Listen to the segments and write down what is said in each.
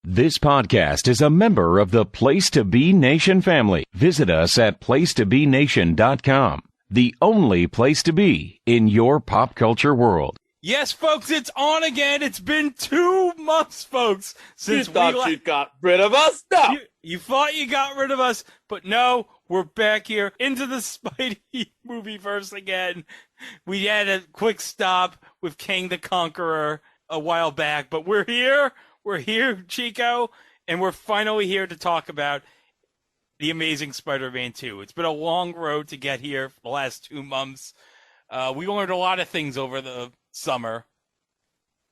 This podcast is a member of the Place to Be Nation family. Visit us at placetobenation.com, the only place to be in your pop culture world. Yes, folks, it's on again. It's been 2 months, folks, since you thought you got rid of us? No. You thought you got rid of us, but no, we're back here into the Spidey Movieverse again. We had a quick stop with Kang the Conqueror a while back, but we're here. We're here, Chico, and we're finally here to talk about The Amazing Spider-Man 2. It's been a long road to get here for the last 2 months. We learned a lot of things over the summer.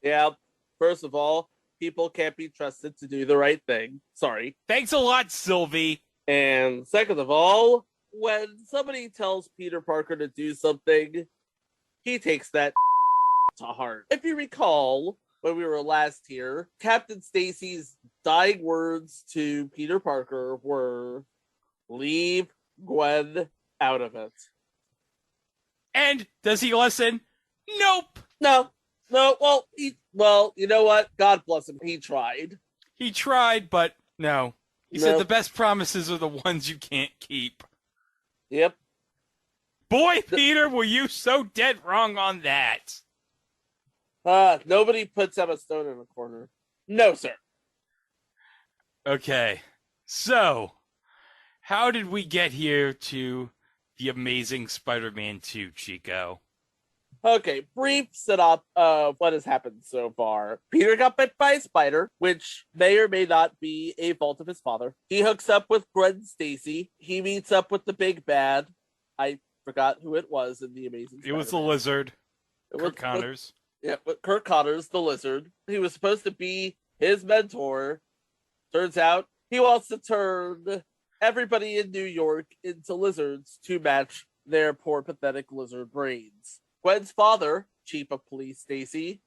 Yeah, first of all, people can't be trusted to do the right thing. Sorry. Thanks a lot, Sylvie. And second of all, when somebody tells Peter Parker to do something, he takes that to heart. If you recall, when we were last here, Captain Stacy's dying words to Peter Parker were, "Leave Gwen out of it." And does he listen? Nope. No. Well, you know what? God bless him. He tried. He tried, but no. He said the best promises are the ones you can't keep. Yep. Boy, Peter, were you so dead wrong on that. Nobody puts Emma Stone in a corner. No, sir. Okay. So, how did we get here to The Amazing Spider-Man 2, Chico? Okay, brief setup of what has happened so far. Peter got bit by a spider, which may or may not be a fault of his father. He hooks up with Gwen Stacy. He meets up with the big bad. I forgot who it was in The Amazing Spider-Man. It was the lizard. Kirk Connors. Yeah, but Kirk Connors, the lizard. He was supposed to be his mentor. Turns out he wants to turn everybody in New York into lizards to match their poor, pathetic lizard brains. Gwen's father, Chief of Police Stacy,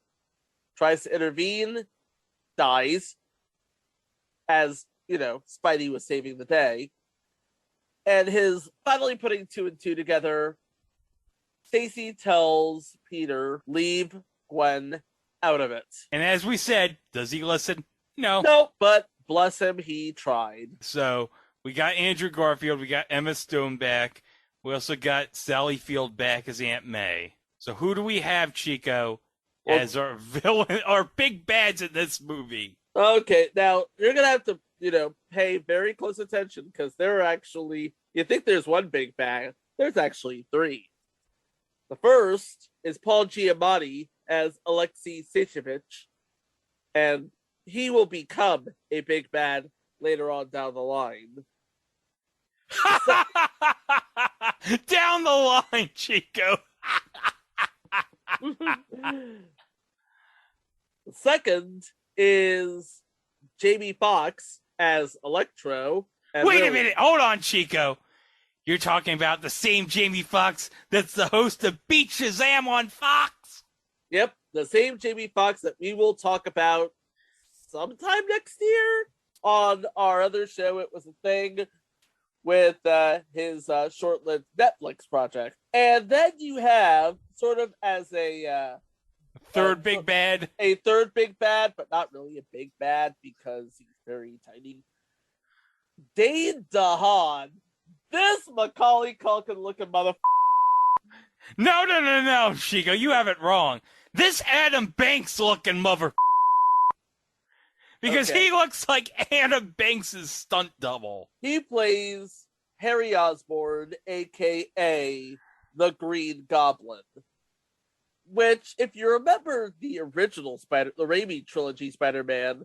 tries to intervene, dies, as, Spidey was saving the day. And his finally putting 2 and 2 together, Stacy tells Peter, leave Gwen out of it. And as we said, does he listen? No. No, but bless him, he tried. So we got Andrew Garfield, we got Emma Stone back. We also got Sally Field back as Aunt May. So who do we have, Chico, as our villain, our big bads in this movie? Okay, now you're gonna have to, pay very close attention because there are actually, you think there's one big bad, there's actually 3. The first is Paul Giamatti as Alexei Sitchovich, and he will become a big bad later on down the line. Down the line, Chico. The second is Jamie Foxx as Electro. Wait a minute. Hold on, Chico. You're talking about the same Jamie Foxx that's the host of Beat Shazam on Fox? Yep, the same Jamie Foxx that we will talk about sometime next year on our other show. It Was a Thing, with his short-lived Netflix project. And then you have, sort of as a... third big bad. A third big bad, but not really a big bad because he's very tiny. Dane DeHaan. This Macaulay Culkin looking motherfucker. No, Chico, you have it wrong. This Adam Banks looking mother. Because he looks like Adam Banks' stunt double. He plays Harry Osborne, a.k.a. the Green Goblin. Which, if you remember the original the Raimi trilogy Spider-Man,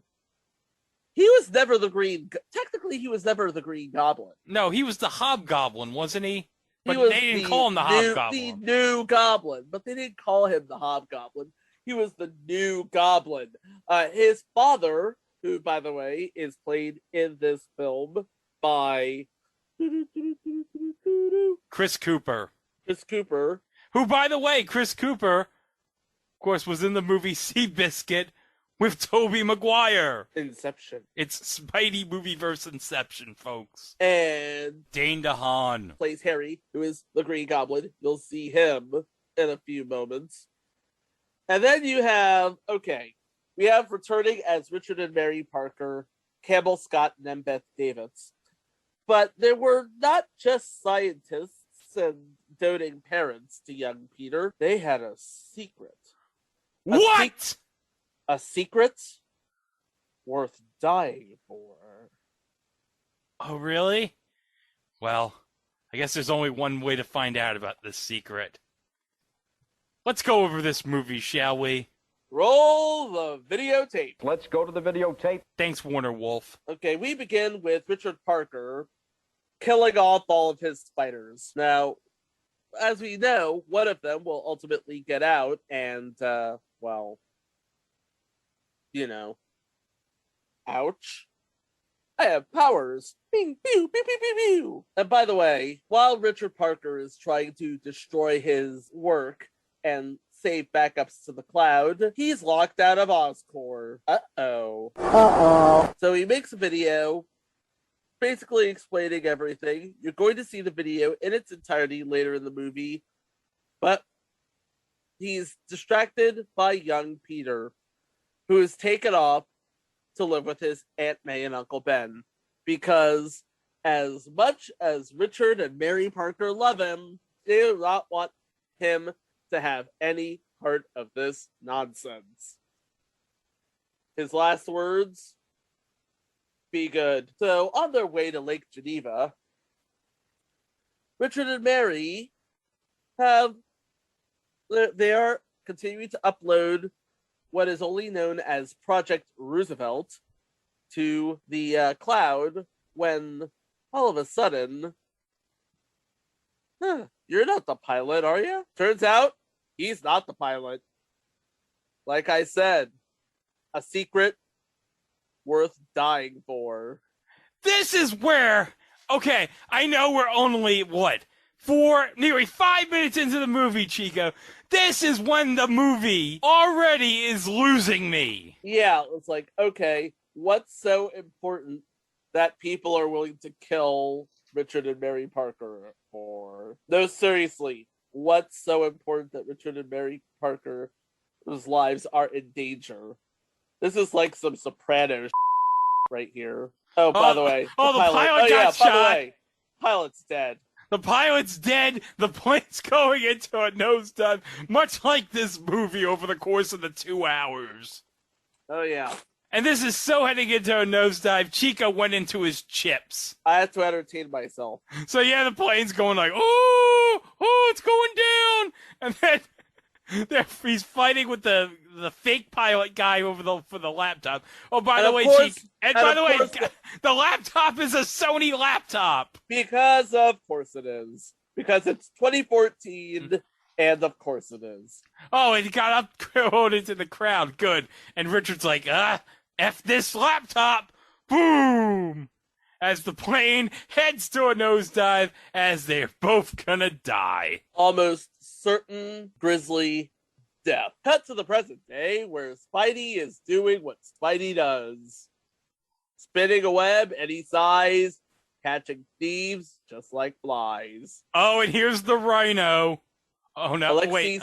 he was never technically he was never the Green Goblin. No, he was the Hobgoblin, wasn't he? But they didn't call him the Hobgoblin. The new Goblin, but they didn't call him the Hobgoblin. He was the new Goblin. His father, who, by the way, is played in this film by Chris Cooper. Who, by the way, Chris Cooper, of course, was in the movie Seabiscuit with Tobey Maguire. Inception. It's Spidey Movieverse Inception, folks. And Dane DeHaan plays Harry, who is the Green Goblin. You'll see him in a few moments. And then you have, We have returning as Richard and Mary Parker, Campbell Scott, and Embeth Davis. But they were not just scientists and doting parents to young Peter. They had a secret. What? A secret worth dying for. Oh, really? Well, I guess there's only one way to find out about this secret. Let's go over this movie, shall we? Roll the videotape. Let's go to the videotape. Thanks, Warner Wolf. Okay, we begin with Richard Parker killing off all of his spiders. Now, as we know, one of them will ultimately get out and, well, you know, ouch. I have powers. Bing, pew, pew, pew, pew, pew. And by the way, while Richard Parker is trying to destroy his work and save backups to the cloud, he's locked out of Oscorp. Uh-oh. So he makes a video basically explaining everything. You're going to see the video in its entirety later in the movie, but he's distracted by young Peter, who is taken off to live with his Aunt May and Uncle Ben, because as much as Richard and Mary Parker love him, they do not want him to have any part of this nonsense. His last words, be good. So on their way to Lake Geneva, Richard and Mary they are continuing to upload what is only known as Project Roosevelt to the cloud, when all of a sudden, you're not the pilot, are you? Turns out he's not the pilot. Like I said, a secret worth dying for. This is where, okay, I know we're only, nearly 5 minutes into the movie, Chico. This is when the movie already is losing me. Yeah, it's like, okay, what's so important that people are willing to kill Richard and Mary Parker for? No, seriously, what's so important that Richard and Mary Parker's lives are in danger? This is like some Sopranos right here. Oh, by the way, the pilot got shot. By the way, pilot's dead. The pilot's dead. The plane's going into a nosedive, much like this movie over the course of the 2 hours. Oh, yeah. And this is so heading into a nosedive, Chico went into his chips. I had to entertain myself. So, yeah, the plane's going like, oh, it's going down. And then he's fighting with the fake pilot guy for the laptop. Oh, by the way, the laptop is a Sony laptop. Because of course it is. Because it's 2014, and of course it is. Oh, and he got upvoted into the crowd. Good. And Richard's like, F this laptop. Boom. As the plane heads to a nosedive, as they're both gonna die. Almost certain grisly death. Cut to the present day, where Spidey is doing what Spidey does. Spinning a web any size, catching thieves just like flies. Oh, and here's the Rhino. Oh, no, wait.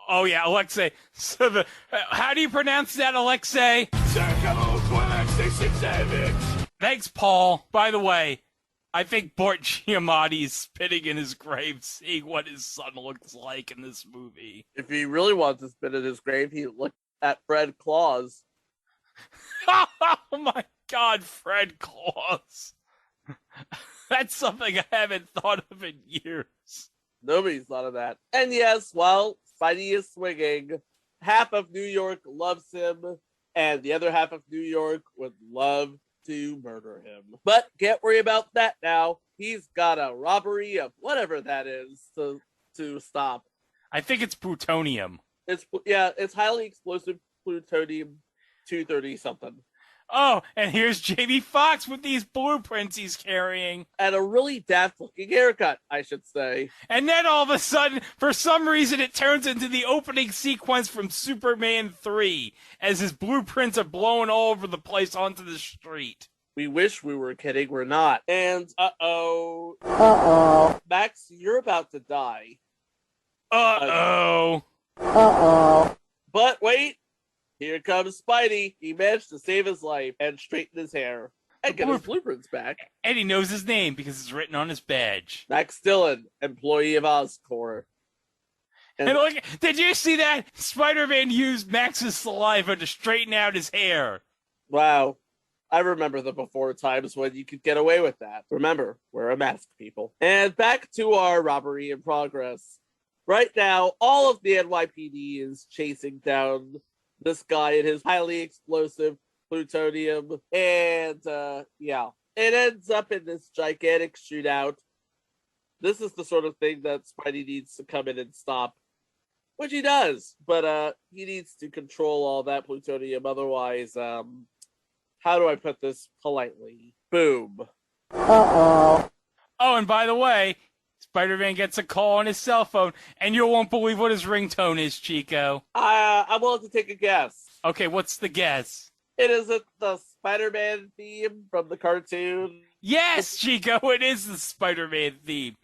Alexei. So how do you pronounce that, Alexei? Thanks, Paul. By the way, I think Bort Giamatti is spitting in his grave, seeing what his son looks like in this movie. If he really wants to spit in his grave, he looked at Fred Claus. Oh my God, Fred Claus. That's something I haven't thought of in years. Nobody's thought of that. And yes, well, Spidey is swinging. Half of New York loves him, and the other half of New York would love to murder him. But can't worry about that now. He's got a robbery of whatever that is to stop. I think it's plutonium. It's highly explosive plutonium 230 something. Oh, and here's Jamie Foxx with these blueprints he's carrying. And a really daft looking haircut, I should say. And then all of a sudden, for some reason, it turns into the opening sequence from Superman 3, as his blueprints are blowing all over the place onto the street. We wish we were kidding, we're not. And, uh-oh. Max, you're about to die. Uh-oh. But wait, Here comes Spidey. He managed to save his life and straighten his hair and get his blueprints back. And he knows his name because it's written on his badge. Max Dillon, employee of Oscorp. And look, did you see that? Spider-Man used Max's saliva to straighten out his hair. Wow. I remember the before times when you could get away with that. Remember, we're a mask, people. And back to our robbery in progress. Right now, all of the NYPD is chasing down this guy and his highly explosive plutonium. And, yeah, it ends up in this gigantic shootout. This is the sort of thing that Spidey needs to come in and stop. Which he does, but he needs to control all that plutonium. Otherwise, how do I put this politely? Boom. Uh-oh. Oh, and by the way, Spider-Man gets a call on his cell phone, and you won't believe what his ringtone is, Chico. I'm willing to take a guess. Okay, what's the guess? It isn't the Spider-Man theme from the cartoon. Yes, Chico, it is the Spider-Man theme.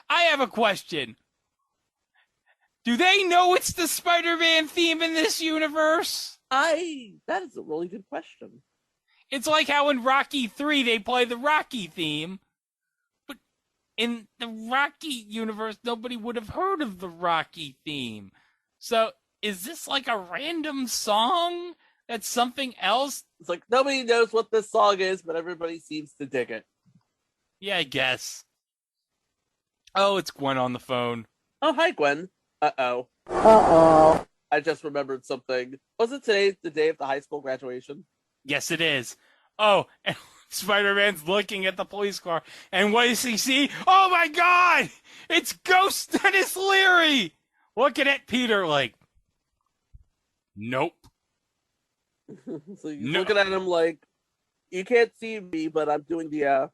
I have a question. Do they know it's the Spider-Man theme in this universe? That is a really good question. It's like how in Rocky 3 they play the Rocky theme, but in the Rocky universe, nobody would have heard of the Rocky theme. So, is this like a random song? That's something else? It's like nobody knows what this song is, but everybody seems to dig it. Yeah, I guess. Oh, it's Gwen on the phone. Oh, hi, Gwen. Uh-oh. Uh-oh. I just remembered something. Wasn't today the day of the high school graduation? Yes, it is. Oh, and Spider-Man's looking at the police car, and what does he see? Oh my God! It's Ghost Denis Leary! Looking at Peter like, nope. So you're looking at him like, you can't see me, but I'm doing the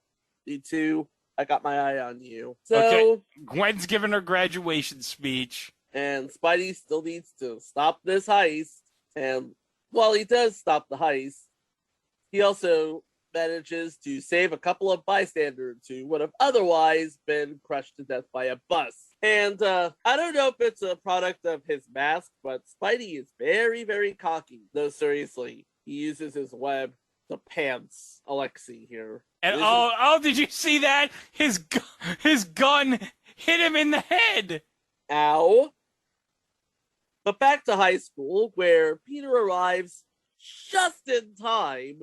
two. I got my eye on you. So, okay, Gwen's giving her graduation speech. And Spidey still needs to stop this heist. And while he does stop the heist, he also manages to save a couple of bystanders who would have otherwise been crushed to death by a bus. And I don't know if it's a product of his mask, but Spidey is very, very cocky. No, seriously. He uses his web to pants Alexei here. And oh, did you see that? His gun hit him in the head. Ow. But back to high school, where Peter arrives just in time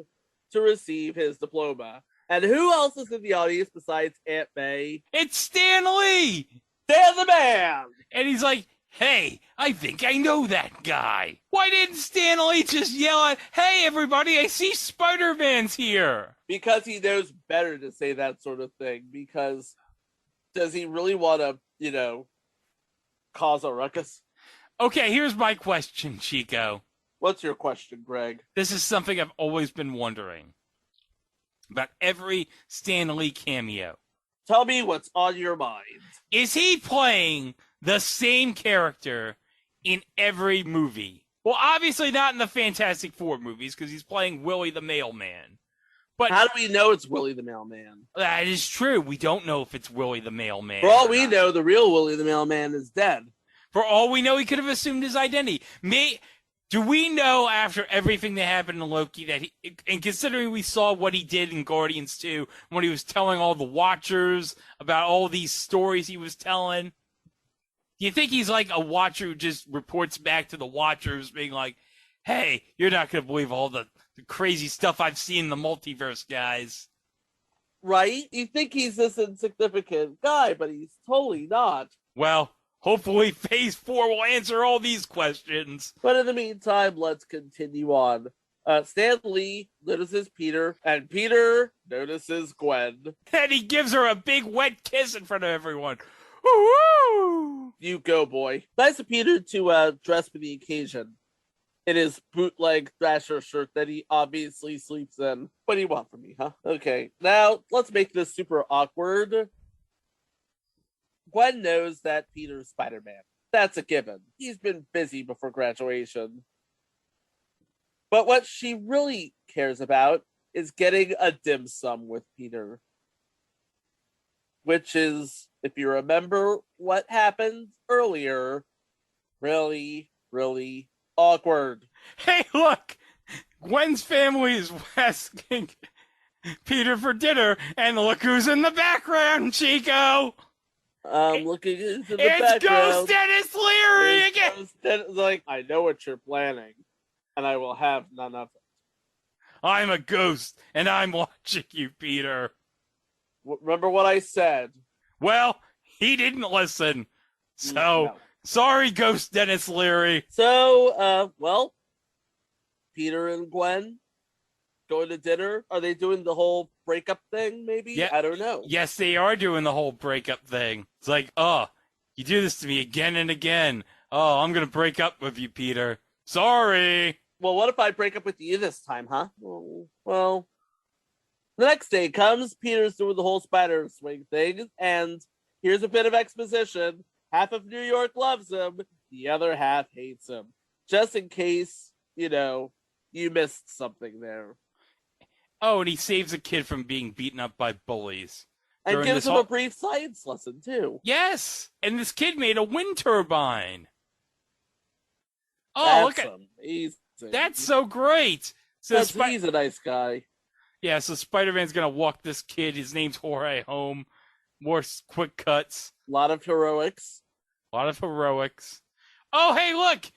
to receive his diploma. And who else is in the audience besides Aunt May? It's Stan Lee! Stan the Man! And he's like, hey, I think I know that guy. Why didn't Stan Lee just yell out, hey, everybody, I see Spider-Man's here? Because he knows better to say that sort of thing. Because does he really want to, cause a ruckus? Okay, here's my question, Chico. What's your question, Greg? This is something I've always been wondering about every Stan Lee cameo. Tell me what's on your mind. Is he playing the same character in every movie? Well, obviously not in the Fantastic Four movies, because he's playing Willie the Mailman. But how do we know it's Willie the Mailman? That is true. We don't know if it's Willie the Mailman. For all we know, the real Willie the Mailman is dead. For all we know, he could have assumed his identity. Do we know after everything that happened in Loki that and considering we saw what he did in Guardians 2, when he was telling all the Watchers about all these stories he was telling, do you think he's like a Watcher who just reports back to the Watchers being like, hey, you're not going to believe all the crazy stuff I've seen in the multiverse, guys? Right? You think he's this insignificant guy, but he's totally not. Well, hopefully Phase 4 will answer all these questions. But in the meantime, let's continue on. Stan Lee notices Peter, and Peter notices Gwen. And he gives her a big wet kiss in front of everyone. Woo-hoo! You go, boy. Nice of Peter to dress for the occasion. In his bootleg Thrasher shirt that he obviously sleeps in. What do you want from me, huh? Okay, now let's make this super awkward. Gwen knows that Peter's Spider-Man. That's a given. He's been busy before graduation. But what she really cares about is getting a dim sum with Peter. Which is, if you remember what happened earlier, really, really awkward. Hey, look! Gwen's family is asking Peter for dinner, and look who's in the background, Chico! I'm looking into the It's background. Ghost Denis Leary again! Like, I know what you're planning, and I will have none of it. I'm a ghost, and I'm watching you, Peter. Remember what I said. Well, he didn't listen. So, No. sorry, Ghost Denis Leary. So, well, Peter and Gwen going to dinner. Are they doing the whole breakup thing, maybe? Yeah. I don't know. Yes, they are doing the whole breakup thing. It's like, oh, you do this to me again and again. Oh, I'm going to break up with you, Peter. Sorry. Well, what if I break up with you this time, huh? Well, the next day comes, Peter's doing the whole spider swing thing, and here's a bit of exposition. Half of New York loves him, the other half hates him. Just in case, you missed something there. Oh, and he saves a kid from being beaten up by bullies. And gives him a brief science lesson, too. Yes, and this kid made a wind turbine. Oh, That's look at amazing. that's so great. So he's a nice guy. Yeah, so Spider-Man's gonna walk this kid. His name's Jorge home. More quick cuts. A lot of heroics. Oh, hey, look!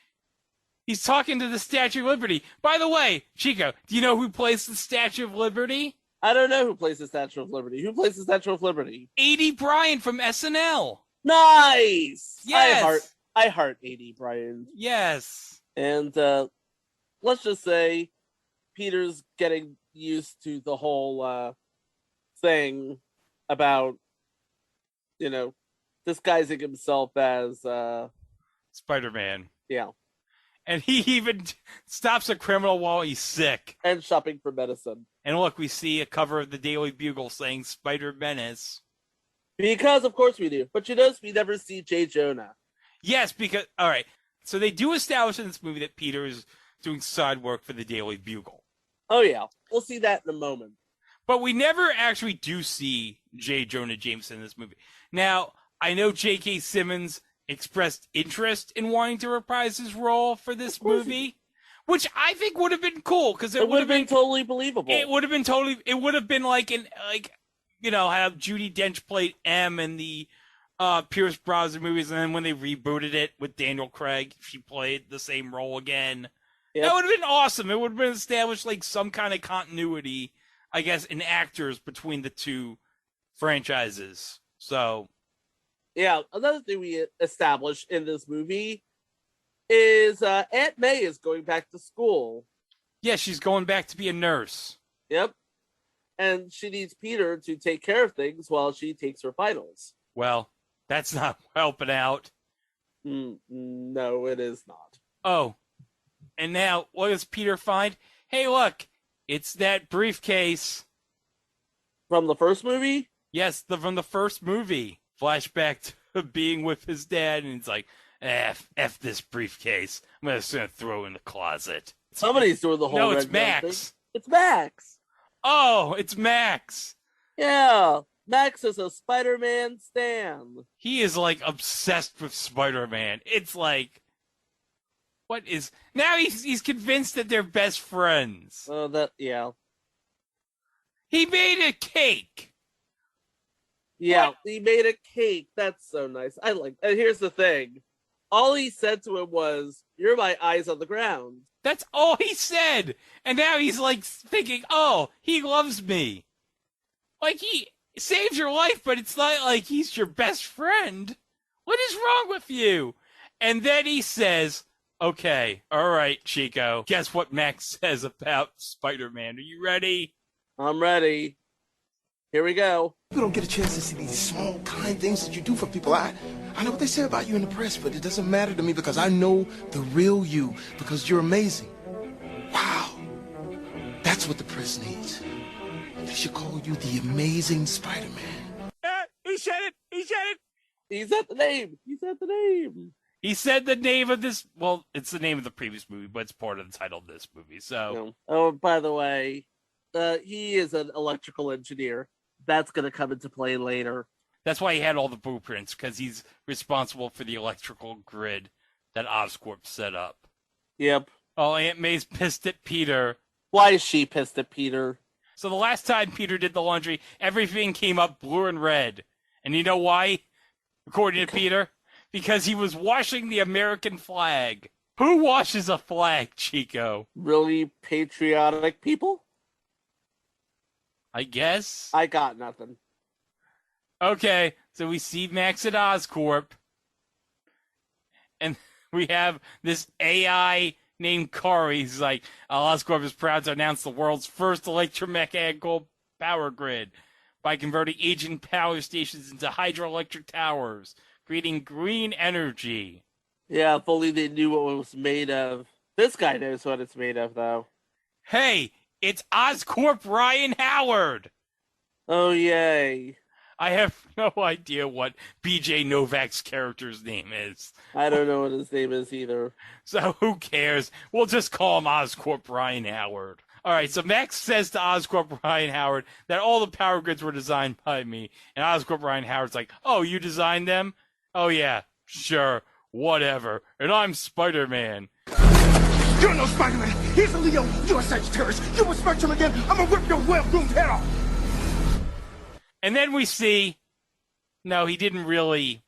He's talking to the Statue of Liberty. By the way, Chico, do you know who plays the Statue of Liberty? I don't know who plays the Statue of Liberty. Who plays the Statue of Liberty? A.D. Bryant from SNL. Nice! Yes! I heart A.D. Bryant. Yes. And let's just say Peter's getting used to the whole thing about, disguising himself as Spider-Man. Yeah. And he even stops a criminal while he's sick. And shopping for medicine. And look, we see a cover of the Daily Bugle saying Spider-Menace. Because, of course, we do. But you notice we never see J. Jonah. Yes, because, all right. So they do establish in this movie that Peter is doing side work for the Daily Bugle. Oh, yeah. We'll see that in a moment. But we never actually do see J. Jonah Jameson in this movie. Now, I know J.K. Simmons expressed interest in wanting to reprise his role for this movie, which I think would have been cool because it would have been totally believable. It would have been like how Judi Dench played M in the Pierce Brosnan movies, and then when they rebooted it with Daniel Craig, she played the same role again. Yep. That would have been awesome. It would have been established like some kind of continuity, I guess, in actors between the two franchises. So, yeah, another thing we established in this movie is Aunt May is going back to school. Yeah, she's going back to be a nurse. Yep. And she needs Peter to take care of things while she takes her finals. Well, that's not helping out. No, it is not. Oh. And now, what does Peter find? Hey, look, it's that briefcase. From the first movie? Yes, from the first movie. Flashback to being with his dad, and he's like, F this briefcase. I'm just going to throw it in the closet. Somebody's doing the whole No, it's Max. Thing. It's Max. Oh, it's Max. Yeah, Max is a Spider-Man stan. He is, like, obsessed with Spider-Man. It's like, what is... Now he's convinced that they're best friends. Oh, yeah. He made a cake. Yeah, what? He made a cake. That's so nice. I like. And here's the thing. All he said to him was, "You're my eyes on the ground." That's all he said. And now he's like thinking, oh, he loves me. Like he saved your life, but it's not like he's your best friend. What is wrong with you? And then he says, okay, all right, Chico. Guess what Max says about Spider-Man. Are you ready? I'm ready. Here we go. People don't get a chance to see these small, kind things that you do for people. I know what they say about you in the press, but it doesn't matter to me because I know the real you, because you're amazing. Wow. That's what the press needs. They should call you the Amazing Spider-Man. He said it. He said it. He said the name. He said the name. He said the name of this. Well, it's the name of the previous movie, but it's part of the title of this movie. So. Oh, by the way, he is an electrical engineer. That's going to come into play later. That's why he had all the blueprints, because he's responsible for the electrical grid that Oscorp set up. Yep. Oh, Aunt May's pissed at Peter. Why is she pissed at Peter? So the last time Peter did the laundry, everything came up blue and red. And you know why? According to Peter? Because he was washing the American flag. Who washes a flag, Chico? Really patriotic people? I guess. I got nothing. Okay, so we see Max at Oscorp. And we have this AI named Kari. He's like, Oscorp is proud to announce the world's first electromechanical power grid by converting aging power stations into hydroelectric towers, creating green energy. Yeah, if only they knew what it was made of. This guy knows what it's made of, though. Hey, it's Oscorp Ryan Howard! Oh, yay. I have no idea what BJ Novak's character's name is. I don't know what his name is either. So who cares? We'll just call him Oscorp Ryan Howard. All right, so Max says to Oscorp Ryan Howard that all the power grids were designed by me. And Oscorp Ryan Howard's like, oh, you designed them? Oh, yeah, sure, whatever. And I'm Spider-Man. You're no Spider-Man. He's a Leo. You're a Sagittarius. You will smash him again. I'm gonna rip your well-groomed head off. And then we see, no, he didn't really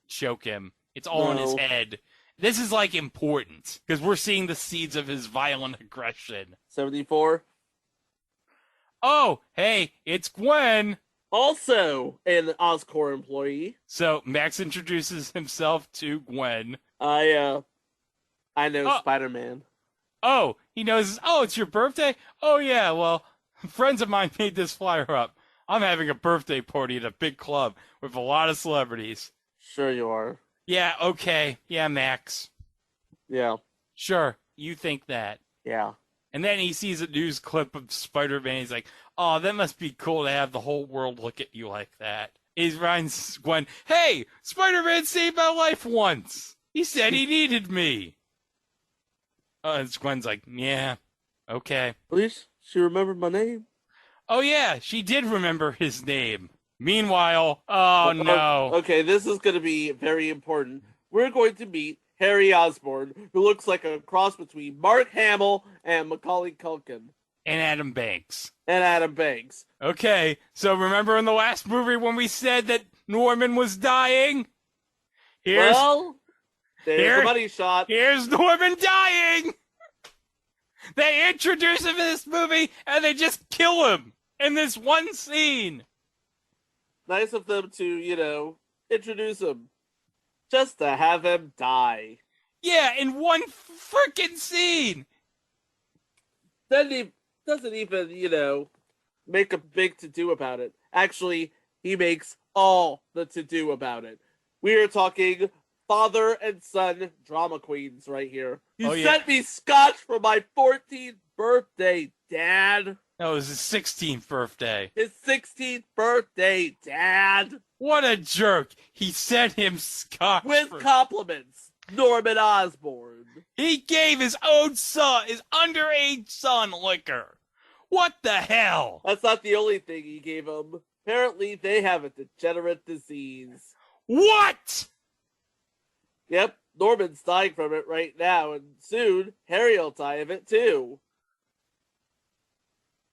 choke him. It's all in his head. This is, like, important, because we're seeing the seeds of his violent aggression. 74. Oh, hey, it's Gwen. Also an Oscorp employee. So Max introduces himself to Gwen. I know Oh. Spider-Man. Oh, he knows, oh, it's your birthday? Oh, yeah, well, friends of mine made this flyer up. I'm having a birthday party at a big club with a lot of celebrities. Sure you are. Yeah, okay. Yeah, Max. Yeah. Sure, you think that. Yeah. And then he sees a news clip of Spider-Man. He's like, oh, that must be cool to have the whole world look at you like that. He reminds Gwen, hey, Spider-Man saved my life once. He said he needed me. And Gwen's like, yeah, okay. At least she remembered my name. Oh, yeah, she did remember his name. Meanwhile, oh, no. Okay, this is going to be very important. We're going to meet Harry Osborne, who looks like a cross between Mark Hamill and Macaulay Culkin. And Adam Banks. And Adam Banks. Okay, so remember in the last movie when we said that Norman was dying? Here's There's the money shot. Here's Norman dying! They introduce him in this movie, and they just kill him in this one scene. Nice of them to, introduce him. Just to have him die. Yeah, in one freaking scene. Doesn't even, make a big to-do about it. Actually, he makes all the to-do about it. We are talking father and son drama queens right here. You sent me scotch for my 14th birthday, Dad. No, it was his 16th birthday. His 16th birthday, Dad. What a jerk. He sent him scotch. With compliments, Norman Osborn. He gave his own son, his underage son, liquor. What the hell? That's not the only thing he gave him. Apparently, they have a degenerate disease. What? Yep, Norman's dying from it right now, and soon, Harry will die of it too.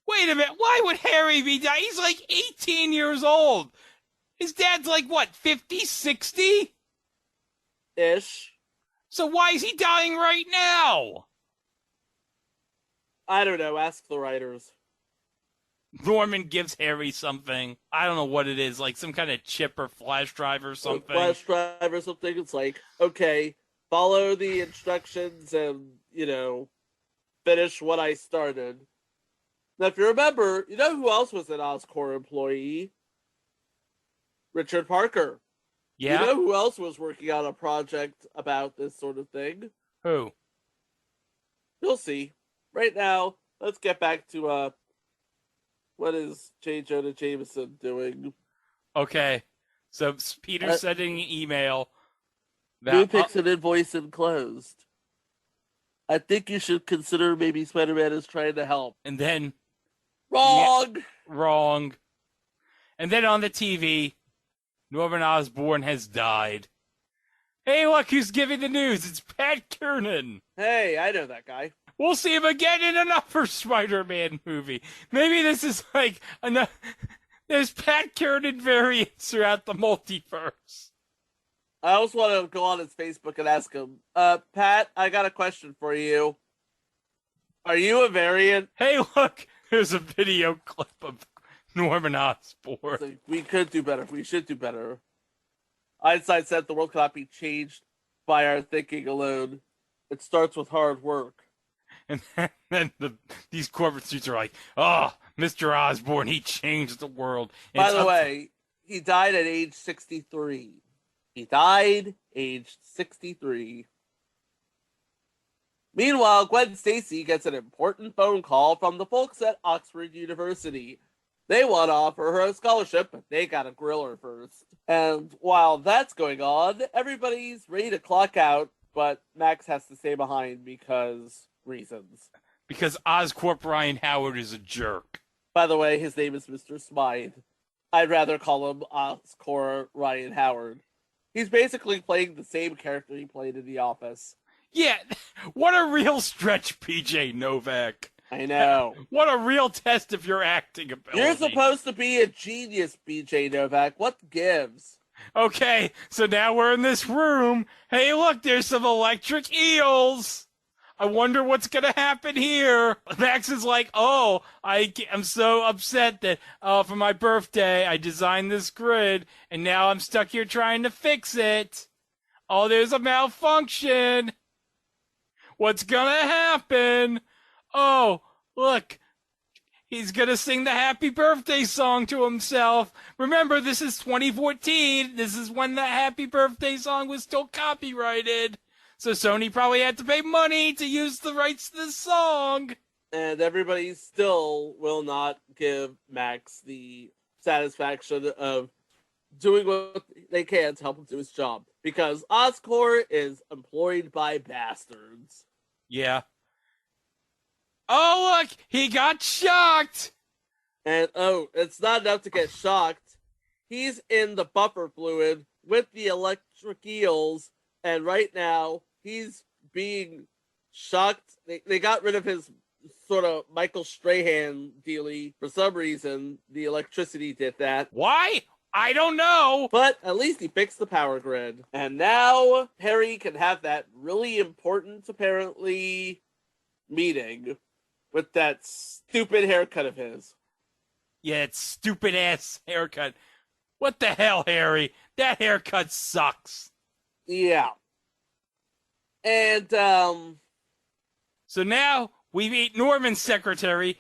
Wait a minute, why would Harry be dying? He's like 18 years old. His dad's like, what, 50, 60? Ish. So why is he dying right now? I don't know, ask the writers. Norman gives Harry something. I don't know what it is, like some kind of chip or flash drive or something. Flash drive or something. It's like, okay, follow the instructions and, finish what I started. Now, if you remember, you know who else was an Oscorp employee? Richard Parker. Yeah? You know who else was working on a project about this sort of thing? Who? You'll see. Right now, let's get back to, what is J. Jonah Jameson doing? Okay. So Peter's sending an email. New pics and invoice enclosed. I think you should consider maybe Spider-Man is trying to help. And then... Wrong! Yeah, wrong. And then on the TV, Norman Osborn has died. Hey, look who's giving the news. It's Pat Kiernan. Hey, I know that guy. We'll see him again in another Spider-Man movie. Maybe this is like another. There's Pat Kiernan variants throughout the multiverse. I also want to go on his Facebook and ask him, Pat, I got a question for you. Are you a variant? Hey, look, there's a video clip of Norman Osborn. So we could do better. We should do better. Einstein said the world cannot be changed by our thinking alone. It starts with hard work. And then these corporate suits are like, oh, Mr. Osborn, he changed the world. And By the way, he died at age 63. He died aged 63. Meanwhile, Gwen Stacy gets an important phone call from the folks at Oxford University. They want to offer her a scholarship, but they gotta grill her first. And while that's going on, everybody's ready to clock out, but Max has to stay behind because reasons. Because Oscorp Ryan Howard is a jerk. By the way, his name is Mr. Smythe. I'd rather call him Oscorp Ryan Howard. He's basically playing the same character he played in The Office. Yeah, what a real stretch, PJ Novak. I know. What a real test of your acting ability. You're supposed to be a genius, BJ Novak. What gives? Okay, so now we're in this room. Hey, look, there's some electric eels. I wonder what's going to happen here. Max is like, oh, I'm so upset that for my birthday, I designed this grid, and now I'm stuck here trying to fix it. Oh, there's a malfunction. What's going to happen? Oh, look, he's going to sing the happy birthday song to himself. Remember, this is 2014. This is when the happy birthday song was still copyrighted. So Sony probably had to pay money to use the rights to this song. And everybody still will not give Max the satisfaction of doing what they can to help him do his job. Because Oscorp is employed by bastards. Yeah. Oh, look, he got shocked. And, oh, it's not enough to get shocked. He's in the buffer fluid with the electric eels, and right now, he's being shocked. They got rid of his sort of Michael Strahan dealie. For some reason, the electricity did that. Why? I don't know. But at least he fixed the power grid. And now, Harry can have that really important, apparently, meeting with that stupid haircut of his. Yeah, it's stupid-ass haircut. What the hell, Harry? That haircut sucks. Yeah. And, So now we meet Norman's secretary,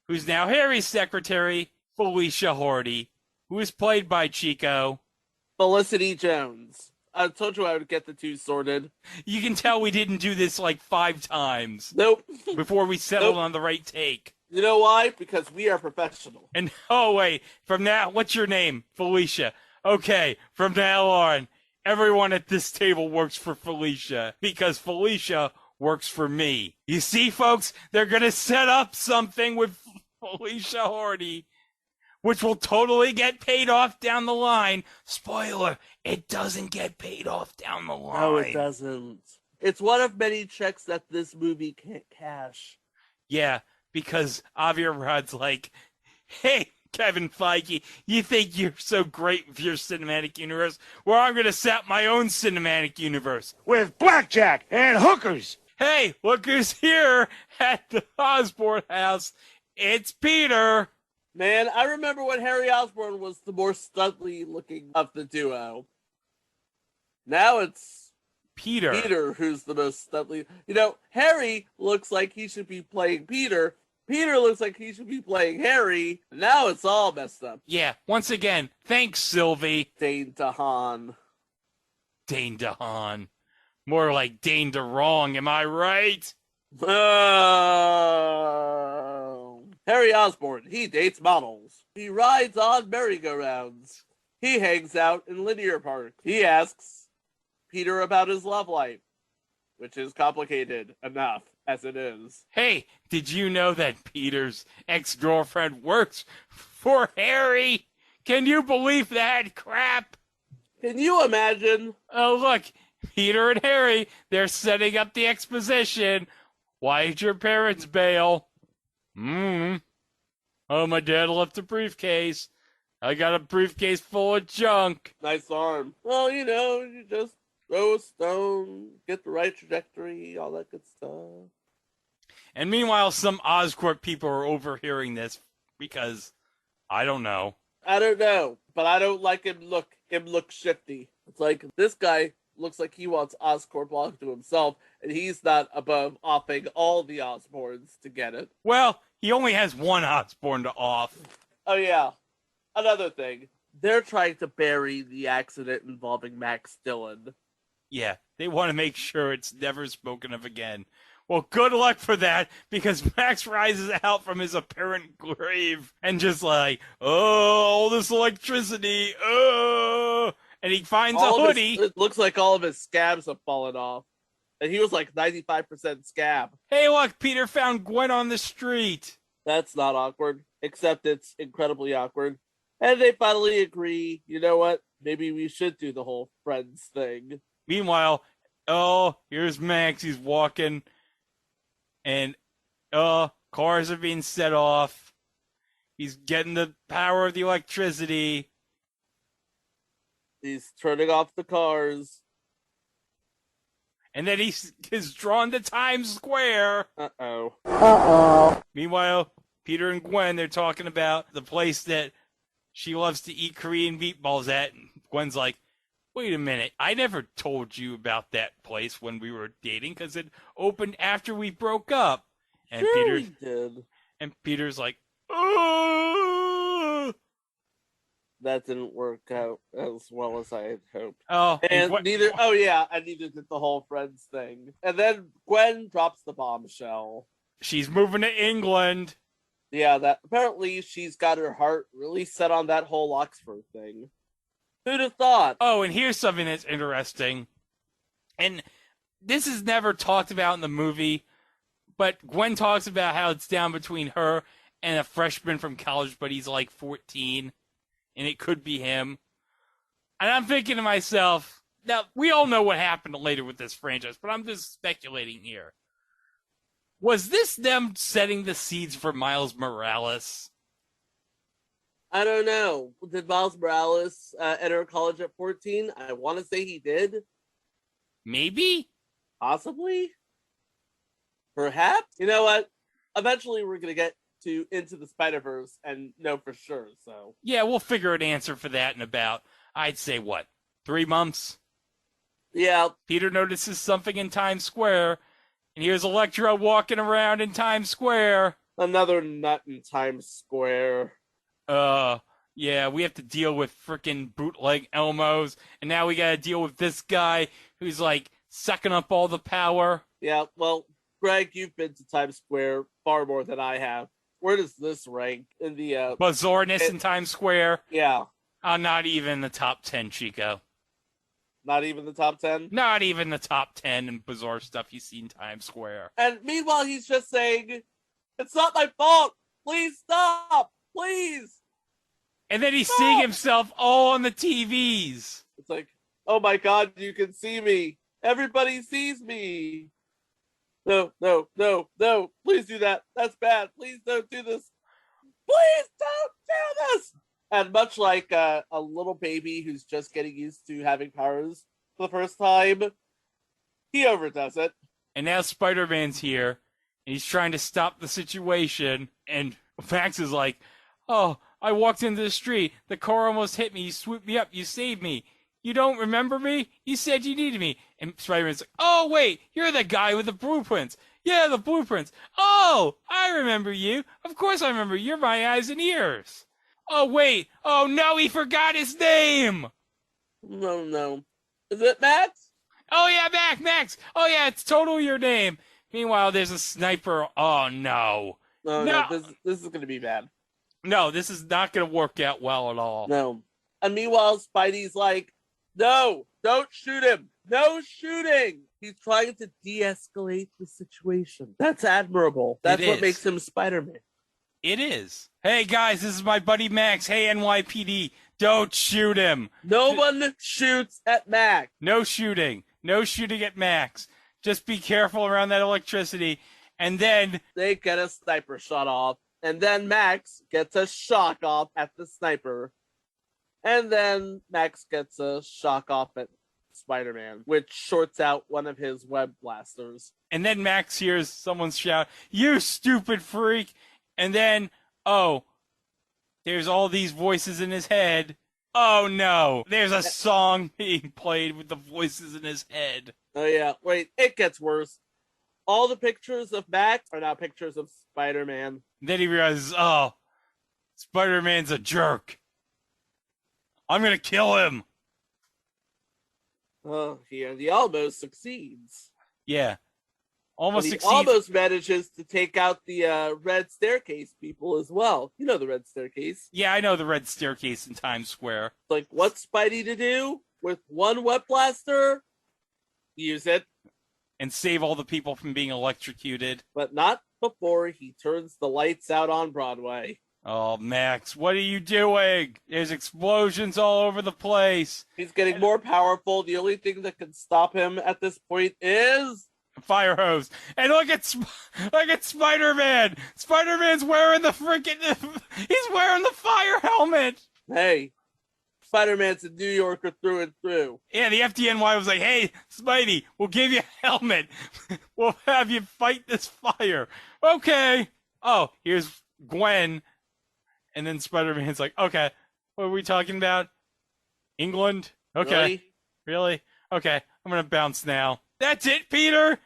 who's now Harry's secretary, Felicia Hardy, who is played by Chico. Felicity Jones. I told you I would get the two sorted. You can tell we didn't do this like 5 times. Nope. Before we settled Nope. on the right take. You know why? Because we are professional. And, oh, wait, from now, what's your name? Felicia. Okay, from now on, everyone at this table works for Felicia, because Felicia works for me. You see, folks, they're going to set up something with Felicia Hardy, which will totally get paid off down the line. Spoiler, it doesn't get paid off down the line. No, it doesn't. It's one of many checks that this movie can't cash. Yeah, because Avi Arad's like, hey, Kevin Feige, you think you're so great with your cinematic universe? Well, I'm going to set up my own cinematic universe. With blackjack and hookers. Hey, look who's here at the Osborne house. It's Peter. Man, I remember when Harry Osborn was the more studly looking of the duo. Now it's Peter who's the most studly. You know, Harry looks like he should be playing Peter. Peter looks like he should be playing Harry. Now it's all messed up. Yeah, once again, thanks, Sylvie. Dane DeHaan. Dane DeHaan. More like Dane DeWrong, am I right? Oh. Harry Osborn, he dates models. He rides on merry-go-rounds. He hangs out in linear parks. He asks Peter about his love life, which is complicated enough as it is. Hey, did you know that Peter's ex-girlfriend works for Harry? Can you believe that crap? Can you imagine? Oh, look, Peter and Harry, they're setting up the exposition. Why'd your parents bail? Oh, my dad left a briefcase. I got a briefcase full of junk. Nice arm. Well, you just throw a stone, get the right trajectory, all that good stuff. And meanwhile, some Oscorp people are overhearing this because, I don't know. I don't know, but I don't like him look shifty. It's like, this guy looks like he wants Oscorp all to himself, and he's not above offing all the Osborns to get it. Well, he only has one Osborne to off. Oh yeah, another thing. They're trying to bury the accident involving Max Dillon. Yeah, they want to make sure it's never spoken of again. Well, good luck for that, because Max rises out from his apparent grave and just like, all this electricity, and he finds a hoodie. It looks like all of his scabs have fallen off. And he was like 95% scab. Hey, look, Peter found Gwen on the street. That's not awkward, except it's incredibly awkward. And they finally agree, you know what? Maybe we should do the whole friends thing. Meanwhile, here's Max. He's walking. And, cars are being set off. He's getting the power of the electricity. He's turning off the cars. And then he is drawn to Times Square. Uh-oh. Meanwhile, Peter and Gwen, they're talking about the place that she loves to eat Korean meatballs at. And Gwen's like, wait a minute, I never told you about that place when we were dating because it opened after we broke up. And sure he did. And Peter's like, oh. That didn't work out as well as I had hoped. Oh, and neither did the whole friends thing. And then Gwen drops the bombshell. She's moving to England. Yeah, that apparently she's got her heart really set on that whole Oxford thing. Who'd have thought? Oh, and here's something that's interesting. And this is never talked about in the movie, but Gwen talks about how it's down between her and a freshman from college, but he's like 14, and it could be him. And I'm thinking to myself, now, we all know what happened later with this franchise, but I'm just speculating here. Was this them setting the seeds for Miles Morales? I don't know. Did Miles Morales enter college at 14? I want to say he did. Maybe? Possibly? Perhaps? You know what? Eventually we're going to get to Into the Spider-Verse and know for sure, so. Yeah, we'll figure an answer for that in about, I'd say, 3 months? Yeah. Peter notices something in Times Square, and here's Electro walking around in Times Square. Another nut in Times Square. Yeah, we have to deal with frickin' bootleg Elmos, and now we gotta deal with this guy who's, like, sucking up all the power. Yeah, well, Greg, you've been to Times Square far more than I have. Where does this rank in the, Bizarreness in Times Square? Yeah. Not even the top 10, Chico. Not even the top 10? Not even the top 10 in bizarre stuff you see in Times Square. And meanwhile, he's just saying, it's not my fault! Please stop! Please! And then he's seeing himself all on the TVs. It's like, oh my god, you can see me. Everybody sees me. No, please do that. That's bad. Please don't do this. Please don't do this. And much like a little baby who's just getting used to having powers for the first time, he overdoes it. And now Spider-Man's here, and he's trying to stop the situation, and Max is like, oh, I walked into the street. The car almost hit me. You swooped me up. You saved me. You don't remember me? You said you needed me. And Spider-Man's like, oh, wait, you're the guy with the blueprints. Yeah, the blueprints. Oh, I remember you. Of course I remember. You're my eyes and ears. Oh, wait. Oh, no, he forgot his name. No. Is it Max? Oh, yeah, Max. Oh, yeah, it's totally your name. Meanwhile, there's a sniper. Oh, no. No, this is going to be bad. No, this is not going to work out well at all. No. And meanwhile, Spidey's like, no, don't shoot him. No shooting. He's trying to de-escalate the situation. That's admirable. That's what makes him Spider-Man. It is. Hey, guys, this is my buddy Max. Hey, NYPD, don't shoot him. No one shoots at Max. No shooting. No shooting at Max. Just be careful around that electricity. And then they get a sniper shot off. And then Max gets a shock off at the sniper. And then Max gets a shock off at Spider-Man, which shorts out one of his web blasters. And then Max hears someone shout, "You stupid freak!" And then, there's all these voices in his head. Oh no, there's a song being played with the voices in his head. Oh yeah, wait, it gets worse. All the pictures of Max are now pictures of Spider-Man. Then he realizes, Spider-Man's a jerk. I'm gonna kill him. Oh, he almost succeeds. Yeah. Almost succeeds. He almost manages to take out the Red Staircase people as well. You know the Red Staircase. Yeah, I know the Red Staircase in Times Square. Like, what's Spidey to do with one web blaster? Use it. And save all the people from being electrocuted. But not before he turns the lights out on Broadway. Oh, Max, what are you doing? There's explosions all over the place. He's getting more powerful. The only thing that can stop him at this point is a fire hose. And look at Spider-Man. Spider-Man's wearing he's wearing the fire helmet. Hey, Spider-Man's a New Yorker through and through. Yeah, the FDNY was like, "Hey, Spidey, we'll give you a helmet. We'll have you fight this fire." Okay. Oh, here's Gwen. And then Spider-Man's like, "Okay, what are we talking about? England? Okay. Really? Okay, I'm going to bounce now." That's it, Peter?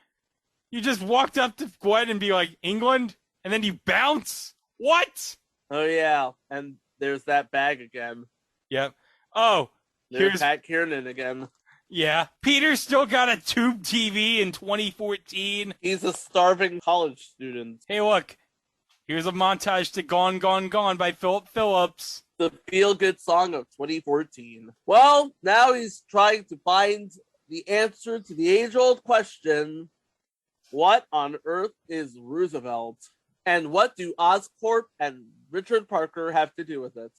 You just walked up to Gwen and be like, "England?" And then you bounce? What? Oh, yeah. And there's that bag again. Yep. Oh, here's Pat Kiernan again. Yeah. Peter's still got a tube TV in 2014. He's a starving college student. Hey, look. Here's a montage to Gone, Gone, Gone by Philip Phillips. The feel-good song of 2014. Well, now he's trying to find the answer to the age-old question, what on earth is Roosevelt? And what do Oscorp and Richard Parker have to do with it?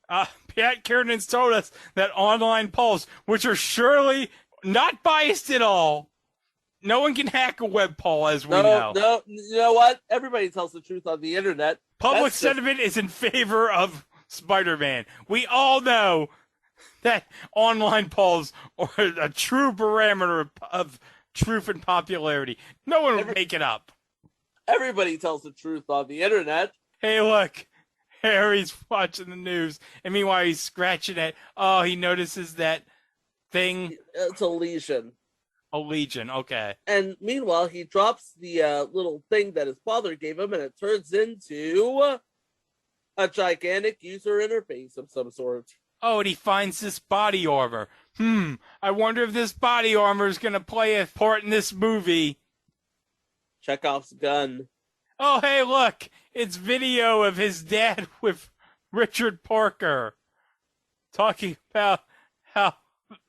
Pat Kiernan's told us that online polls, which are surely not biased at all, no one can hack a web poll, as we know. No, you know what? Everybody tells the truth on the internet. Public sentiment is in favor of Spider-Man. We all know that online polls are a true barometer of truth and popularity. No one would make it up. Everybody tells the truth on the internet. Hey, look. Harry's watching the news, and meanwhile he's scratching it. Oh, he notices that thing. It's a lesion. A legion, okay. And meanwhile, he drops the little thing that his father gave him, and it turns into a gigantic user interface of some sort. Oh, and he finds this body armor. I wonder if this body armor is going to play a part in this movie. Chekhov's gun. Oh, hey, look. It's video of his dad with Richard Parker talking about how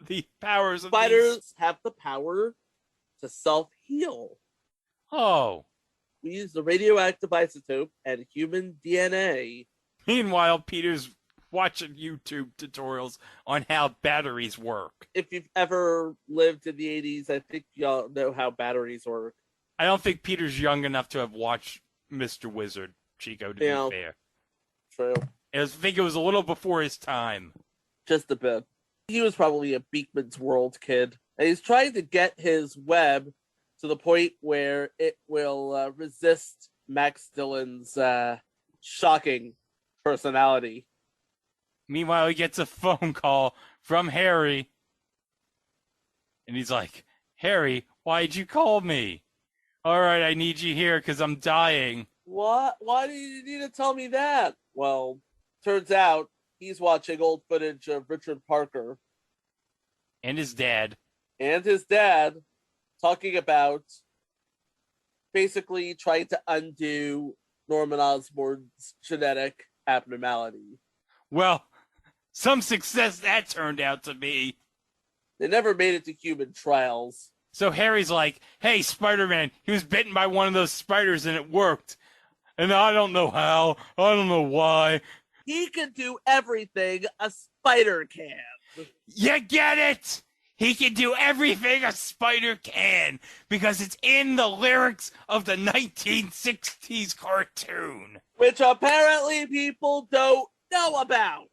the powers of spiders have the power to self-heal. Oh. We use the radioactive isotope and human DNA. Meanwhile, Peter's watching YouTube tutorials on how batteries work. If you've ever lived in the 80s, I think y'all know how batteries work. I don't think Peter's young enough to have watched Mr. Wizard, Chico, to be fair. True. I think it was a little before his time. Just a bit. He was probably a Beekman's World kid. And he's trying to get his web to the point where it will resist Max Dillon's shocking personality. Meanwhile, he gets a phone call from Harry. And he's like, "Harry, why'd you call me? All right, I need you here because I'm dying." What? Why do you need to tell me that? Well, turns out he's watching old footage of Richard Parker. And his dad. And his dad talking about basically trying to undo Norman Osborn's genetic abnormality. Well, some success that turned out to be. They never made it to human trials. So Harry's like, "Hey, Spider-Man, he was bitten by one of those spiders and it worked. And I don't know how. I don't know why." He can do everything a spider can. You get it? He can do everything a spider can because it's in the lyrics of the 1960s cartoon. Which apparently people don't know about.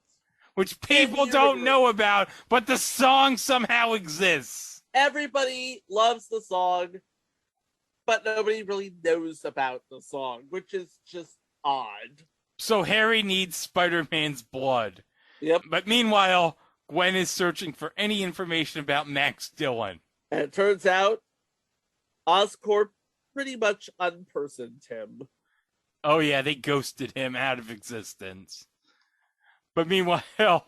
Which people don't know about, but the song somehow exists. Everybody loves the song, but nobody really knows about the song, which is just odd. So Harry needs Spider-Man's blood. Yep. But meanwhile, Gwen is searching for any information about Max Dillon. And it turns out Oscorp pretty much unpersoned him. Oh yeah, they ghosted him out of existence. But meanwhile,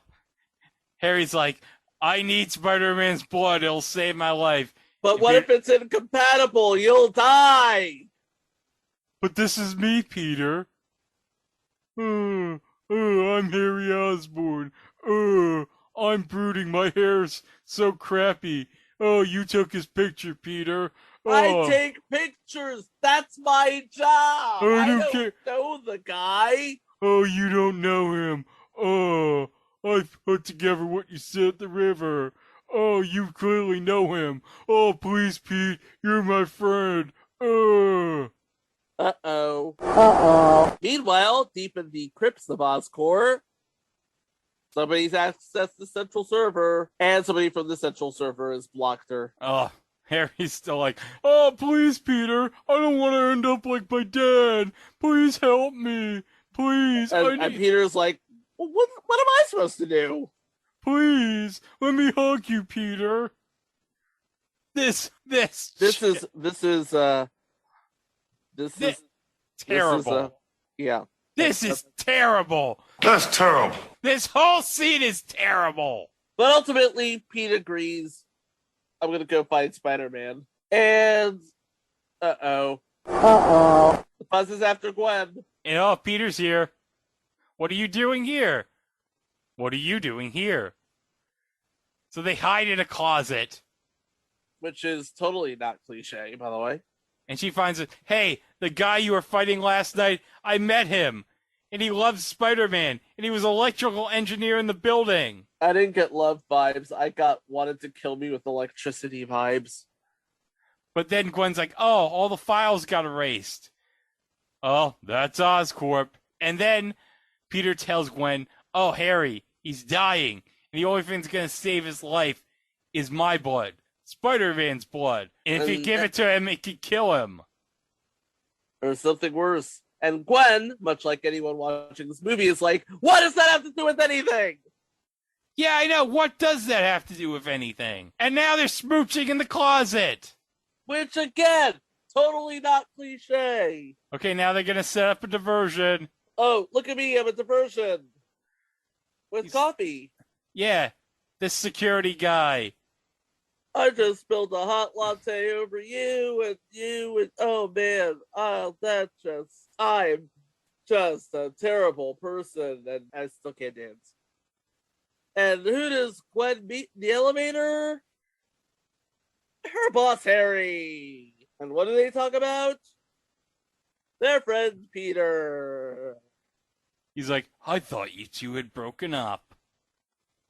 Harry's like, I need Spider-Man's blood, it'll save my life. But what if it's incompatible? You'll die! But this is me, Peter. I'm Harry Osborne. I'm brooding. My hair's so crappy. Oh, you took his picture, Peter. I take pictures. That's my job. I don't know the guy. Oh, you don't know him. Oh, I've put together what you said at the river. Oh, you clearly know him. Oh, please, Pete, you're my friend. Uh-oh. Meanwhile, deep in the crypts of Oscorp, somebody's accessed the central server, and somebody from the central server has blocked her. Oh, Harry's still like, oh, please, Peter, I don't want to end up like my dad. Please help me. Please. And Peter's like, well, what am I supposed to do? Please, let me hug you, Peter. This is terrible. This is terrible. That's terrible. This whole scene is terrible. But ultimately, Pete agrees. I'm going to go find Spider-Man. And, the buzz is after Gwen. And oh, Peter's here. What are you doing here? What are you doing here? So they hide in a closet. Which is totally not cliche, by the way. And she finds it. Hey, the guy you were fighting last night, I met him. And he loves Spider-Man. And he was an electrical engineer in the building. I didn't get love vibes. I got wanted to kill me with electricity vibes. But then Gwen's like, oh, all the files got erased. Oh, that's Oscorp. And then Peter tells Gwen, oh, Harry, he's dying. And the only thing that's going to save his life is my blood. Spider-Man's blood. And if you give it to him, it could kill him. Or something worse. And Gwen, much like anyone watching this movie, is like, what does that have to do with anything? Yeah, I know. What does that have to do with anything? And now they're smooching in the closet. Which, again, totally not cliche. Okay, now they're going to set up a diversion. Oh, look at me. I'm a diversion. With coffee. Yeah, this security guy. I just spilled a hot latte over you, and oh man, I'm just a terrible person, and I still can't dance. And who does Gwen meet in the elevator? Her boss, Harry. And what do they talk about? Their friend, Peter. He's like, I thought you two had broken up.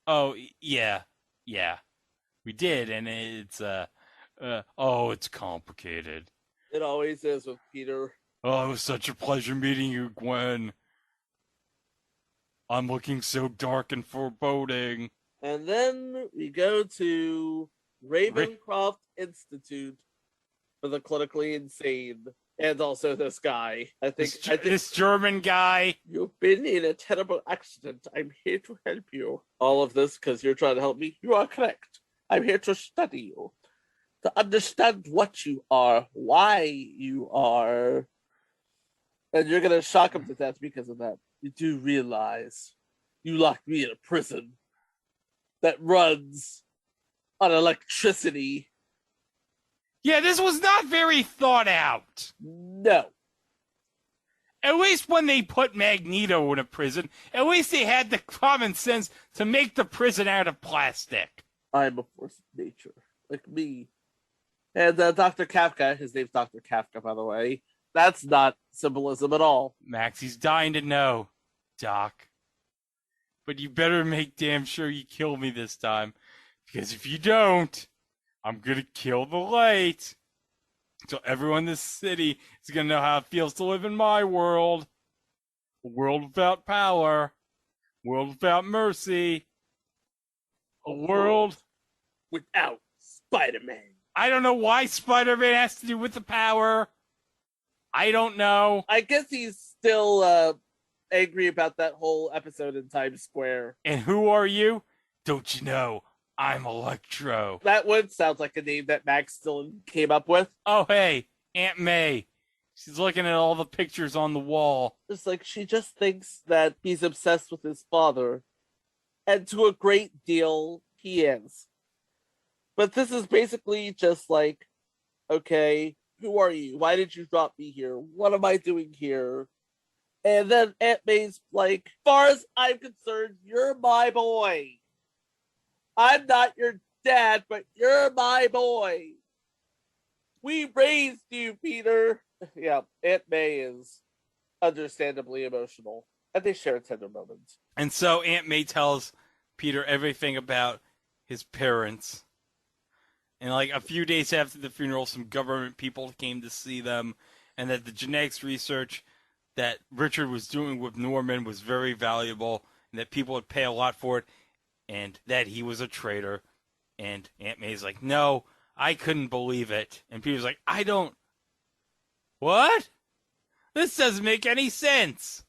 Oh, yeah. We did, and it's, it's complicated. It always is with Peter. Oh, it was such a pleasure meeting you, Gwen. I'm looking so dark and foreboding. And then we go to Ravencroft Institute for the clinically insane. And also this guy. I think this German guy. You've been in a terrible accident. I'm here to help you. All of this because you're trying to help me? You are correct. I'm here to study you. To understand what you are, why you are. And you're going to shock him to death because of that. You do realize you locked me in a prison that runs on electricity. Yeah, this was not very thought out. No. At least when they put Magneto in a prison, at least they had the common sense to make the prison out of plastic. I'm a force of nature, like me. And Dr. Kafka, his name's Dr. Kafka, by the way. That's not symbolism at all. Max, he's dying to know, Doc. But you better make damn sure you kill me this time. Because if you don't, I'm going to kill the light. So everyone in this city is going to know how it feels to live in my world. A world without power. A world without mercy. A world without Spider-Man. I don't know why Spider-Man has to do with the power. I don't know. I guess he's still angry about that whole episode in Times Square. And who are you? Don't you know? I'm Electro. That one sounds like a name that Max still came up with. Oh, hey, Aunt May. She's looking at all the pictures on the wall. It's like she just thinks that he's obsessed with his father. And to a great deal, he is. But this is basically just like, okay, who are you? Why did you drop me here? What am I doing here? And then Aunt May's like, as far as I'm concerned, you're my boy. I'm not your dad, but you're my boy. We raised you, Peter. Yeah, Aunt May is understandably emotional. And they share a tender moment. And so Aunt May tells Peter everything about his parents. And like a few days after the funeral, some government people came to see them, and that the genetics research that Richard was doing with Norman was very valuable, and that people would pay a lot for it, and that he was a traitor. And Aunt May's like, no, I couldn't believe it. And Peter's like, I don't... What? This doesn't make any sense.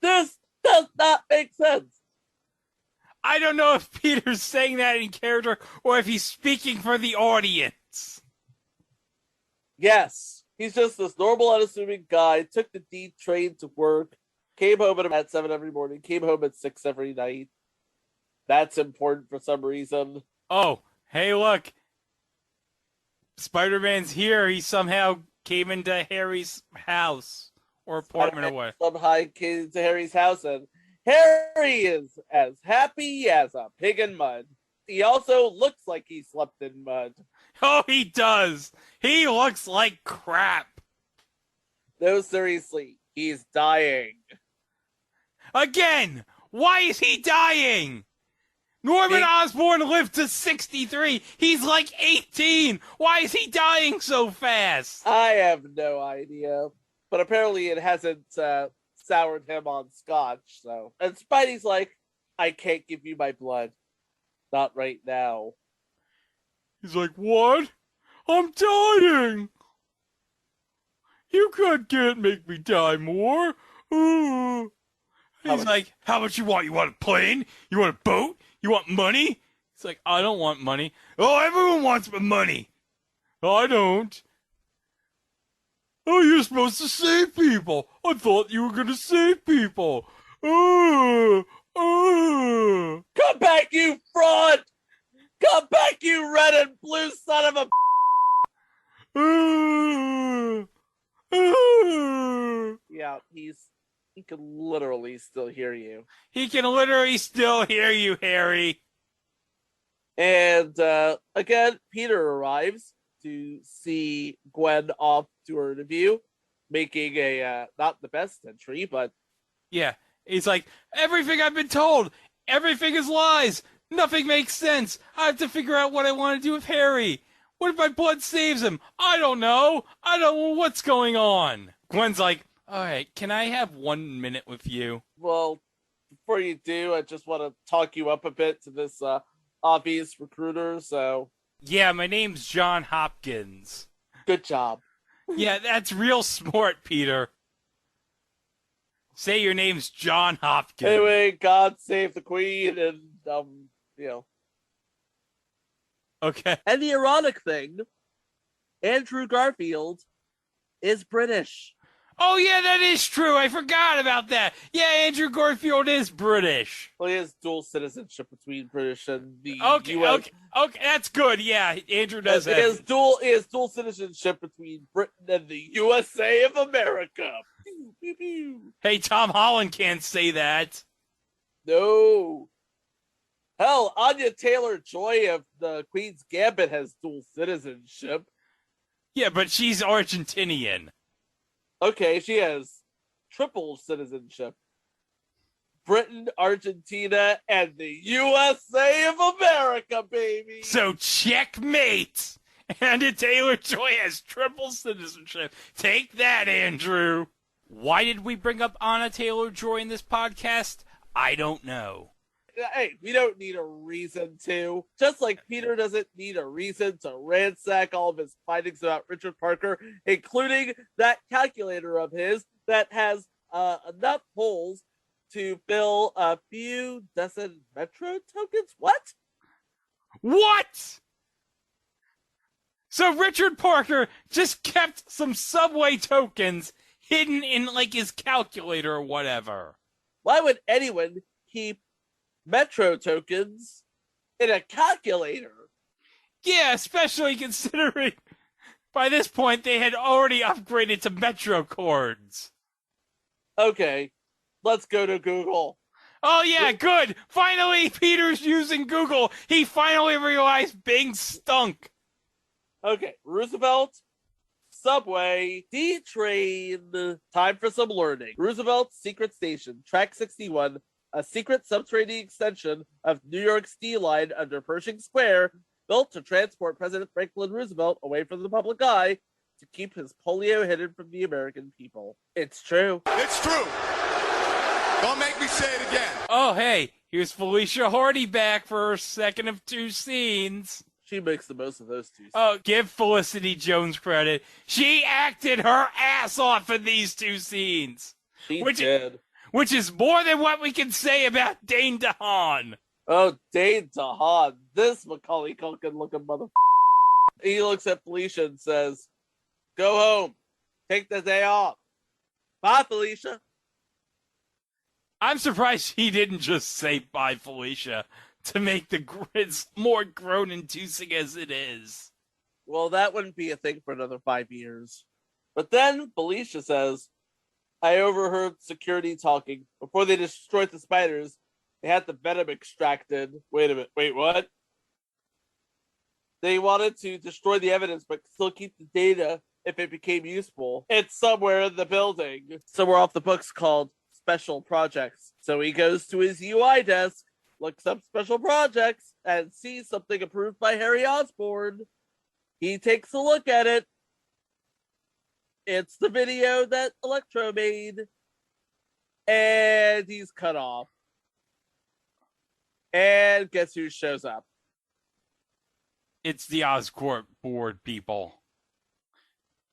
This does not make sense. I don't know if Peter's saying that in character or if he's speaking for the audience. Yes, he's just this normal, unassuming guy, took the D train to work, came home at 7 every morning, came home at 6 every night. That's important for some reason. Oh, hey, look. Spider-Man's here. He somehow came into Harry's house or apartment or what. Somehow came into Harry's house, and Harry is as happy as a pig in mud. He also looks like he slept in mud. Oh, he does. He looks like crap. No, seriously, he's dying. Again, why is he dying? Norman Osborn lived to 63. He's like 18. Why is he dying so fast? I have no idea. But apparently it hasn't soured him on scotch, so. And Spidey's like, I can't give you my blood. Not right now. He's like, what? I'm dying. You can't make me die more. Ooh. He's like, how much you want? You want a plane? You want a boat? You want money? It's like, I don't want money. Oh, everyone wants money. I don't. Oh, you're supposed to save people. I thought you were going to save people. Come back, you fraud! Come back, you red and blue son of a... Yeah, he can literally still hear you. He can literally still hear you, Harry. And again, Peter arrives to see Gwen off to her interview, making a not the best entry, but yeah, he's like, everything I've been told, everything is lies. Nothing makes sense. I have to figure out what I want to do with Harry. What if my blood saves him? I don't know. I don't know what's going on. Gwen's like, all right, can I have 1 minute with you? Well, before you do, I just want to talk you up a bit to this obvious recruiter, so... Yeah, my name's John Hopkins. Good job. Yeah, that's real smart, Peter. Say your name's John Hopkins. Anyway, God save the Queen, and, you know. Okay. And the ironic thing, Andrew Garfield is British. Oh, yeah, that is true. I forgot about that. Yeah, Andrew Garfield is British. Well, he has dual citizenship between British and the okay, US. Okay, that's good. Yeah, Andrew does He has dual citizenship between Britain and the USA of America. Pew, pew, pew. Hey, Tom Holland can't say that. No. Hell, Anya Taylor-Joy of the Queen's Gambit has dual citizenship. Yeah, but she's Argentinian. Okay, she has triple citizenship. Britain, Argentina, and the USA of America, baby. So checkmate. And Taylor-Joy has triple citizenship. Take that, Andrew. Why did we bring up Anna Taylor-Joy in this podcast? I don't know. Hey, we don't need a reason to. Just like Peter doesn't need a reason to ransack all of his findings about Richard Parker, including that calculator of his that has enough holes to fill a few dozen Metro tokens. What? What? So Richard Parker just kept some subway tokens hidden in, like, his calculator or whatever. Why would anyone keep Metro tokens in a calculator? Yeah, especially considering by this point they had already upgraded to Metro cords. Okay, let's go to Google. Oh yeah, good. Finally, Peter's using Google. He finally realized Bing stunk. Okay, Roosevelt, Subway, D-Train. Time for some learning. Roosevelt's Secret Station, Track 61, a secret subterranean extension of New York's D line under Pershing Square, built to transport President Franklin Roosevelt away from the public eye to keep his polio hidden from the American people. It's true. It's true. Don't make me say it again. Oh hey, here's Felicia Hardy back for her second of two scenes. She makes the most of those two scenes. Oh, give Felicity Jones credit. She acted her ass off in these two scenes. She did. Which is more than what we can say about Dane DeHaan. Oh, Dane DeHaan, this Macaulay Culkin looking motherfucker. He looks at Felicia and says, "Go home. Take the day off. Bye, Felicia." I'm surprised he didn't just say bye, Felicia, to make the grids more grown-inducing as it is. Well, that wouldn't be a thing for another 5 years. But then Felicia says, "I overheard security talking. Before they destroyed the spiders, they had the venom extracted." Wait a minute. Wait, what? They wanted to destroy the evidence, but still keep the data if it became useful. It's somewhere in the building. Somewhere off the books called Special Projects. So he goes to his UI desk, looks up Special Projects, and sees something approved by Harry Osborne. He takes a look at it. It's the video that Electro made. And he's cut off. And guess who shows up? It's the Oscorp board people.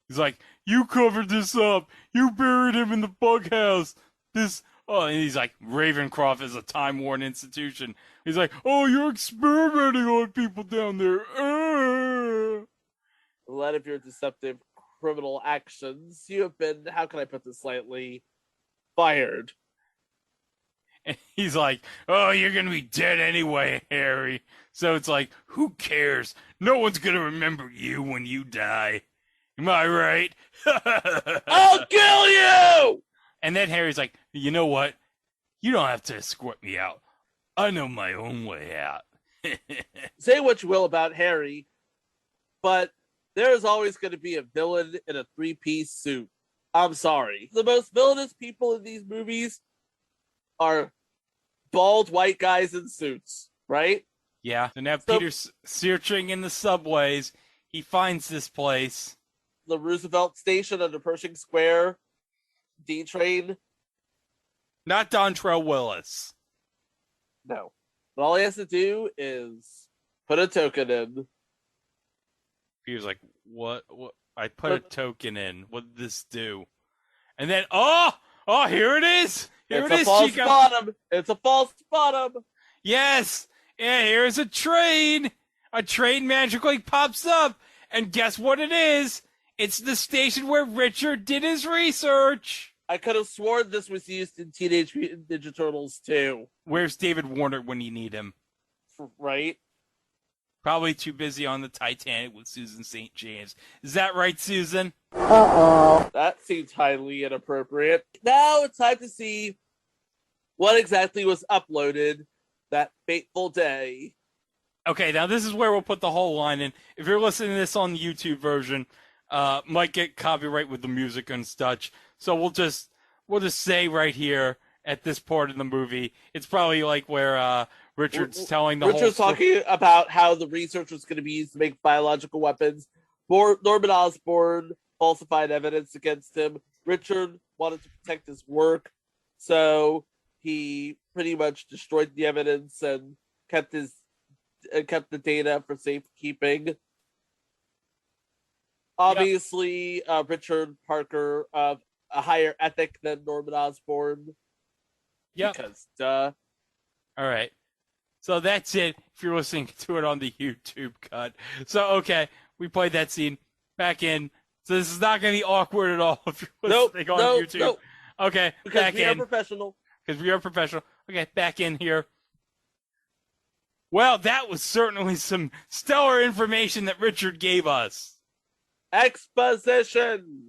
He's like, "You covered this up. You buried him in the bug house. And he's like, Ravencroft is a time-worn institution. He's like, "Oh, you're experimenting on people down there." A lot of your deceptive criminal actions, you have been, how can I put this lightly, fired. And he's like, "Oh, you're going to be dead anyway, Harry." So it's like, who cares? No one's going to remember you when you die. Am I right? I'll kill you! And then Harry's like, "You know what? You don't have to escort me out. I know my own way out." Say what you will about Harry, but there's always going to be a villain in a three-piece suit. I'm sorry. The most villainous people in these movies are bald white guys in suits, right? Yeah. So now Peter's searching in the subways. He finds this place. The Roosevelt Station under Pershing Square. D-Train. Not Dontrell Willis. No. But all he has to do is put a token in. Peter's like, what? I put a token in. What did this do? And then, oh, here it is. Here it is, false Chico. bottom. It's a false bottom. Yes. And here's a train. A train magically pops up. And guess what it is? It's the station where Richard did his research. I could have sworn this was used in Teenage Mutant Ninja Turtles too. Where's David Warner when you need him? Right? Probably too busy on the Titanic with Susan St. James. Is that right, Susan? Uh-oh. That seems highly inappropriate. Now it's time to see what exactly was uploaded that fateful day. Okay, now this is where we'll put the whole line in. If you're listening to this on the YouTube version, might get copyright with the music and such. So we'll just say right here, at this part in the movie. It's probably like where Richard's telling the Richard's whole talking about how the research was going to be used to make biological weapons. Norman Osborn falsified evidence against him. Richard wanted to protect his work, so he pretty much destroyed the evidence and kept the data for safekeeping. Obviously, Richard Parker of a higher ethic than Norman Osborn. Yeah. Because, duh. All right. So that's it if you're listening to it on the YouTube cut. So, okay, we played that scene. Back in. So this is not going to be awkward at all if you're listening on YouTube. Nope. Okay, Because back we in. are professional. Because we are professional. Okay, back in here. Well, that was certainly some stellar information that Richard gave us. Exposition!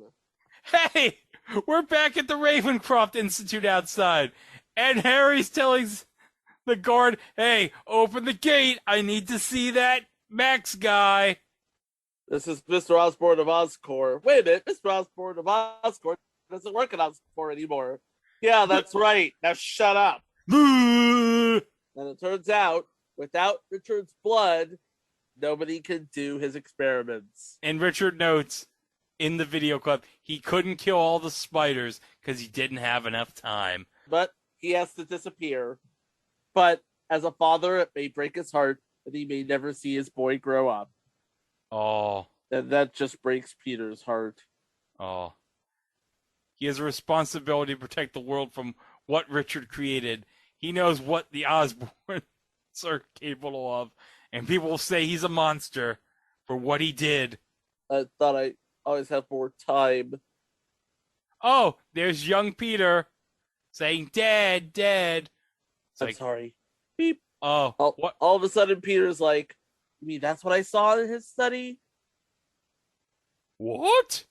Hey, we're back at the Ravencroft Institute outside. And Harry's telling the guard, hey, open the gate. I need to see that Max guy. This is Mr. Osborne of Oscorp. Wait a minute, Mr. Osborne of Oscorp doesn't work at Oscorp anymore. Yeah, that's right. Now shut up. And it turns out, without Richard's blood, nobody can do his experiments. And Richard notes in the video clip, he couldn't kill all the spiders because he didn't have enough time. But he has to disappear. But as a father, it may break his heart that he may never see his boy grow up. Oh. And that just breaks Peter's heart. Oh. He has a responsibility to protect the world from what Richard created. He knows what the Osborns are capable of. And people will say he's a monster for what he did. I thought I always have more time. Oh, there's young Peter saying, Dad, Dad. It's I'm like, sorry. Beep. Oh, what? All of a sudden, Peter's like, you mean that's what I saw in his study? What?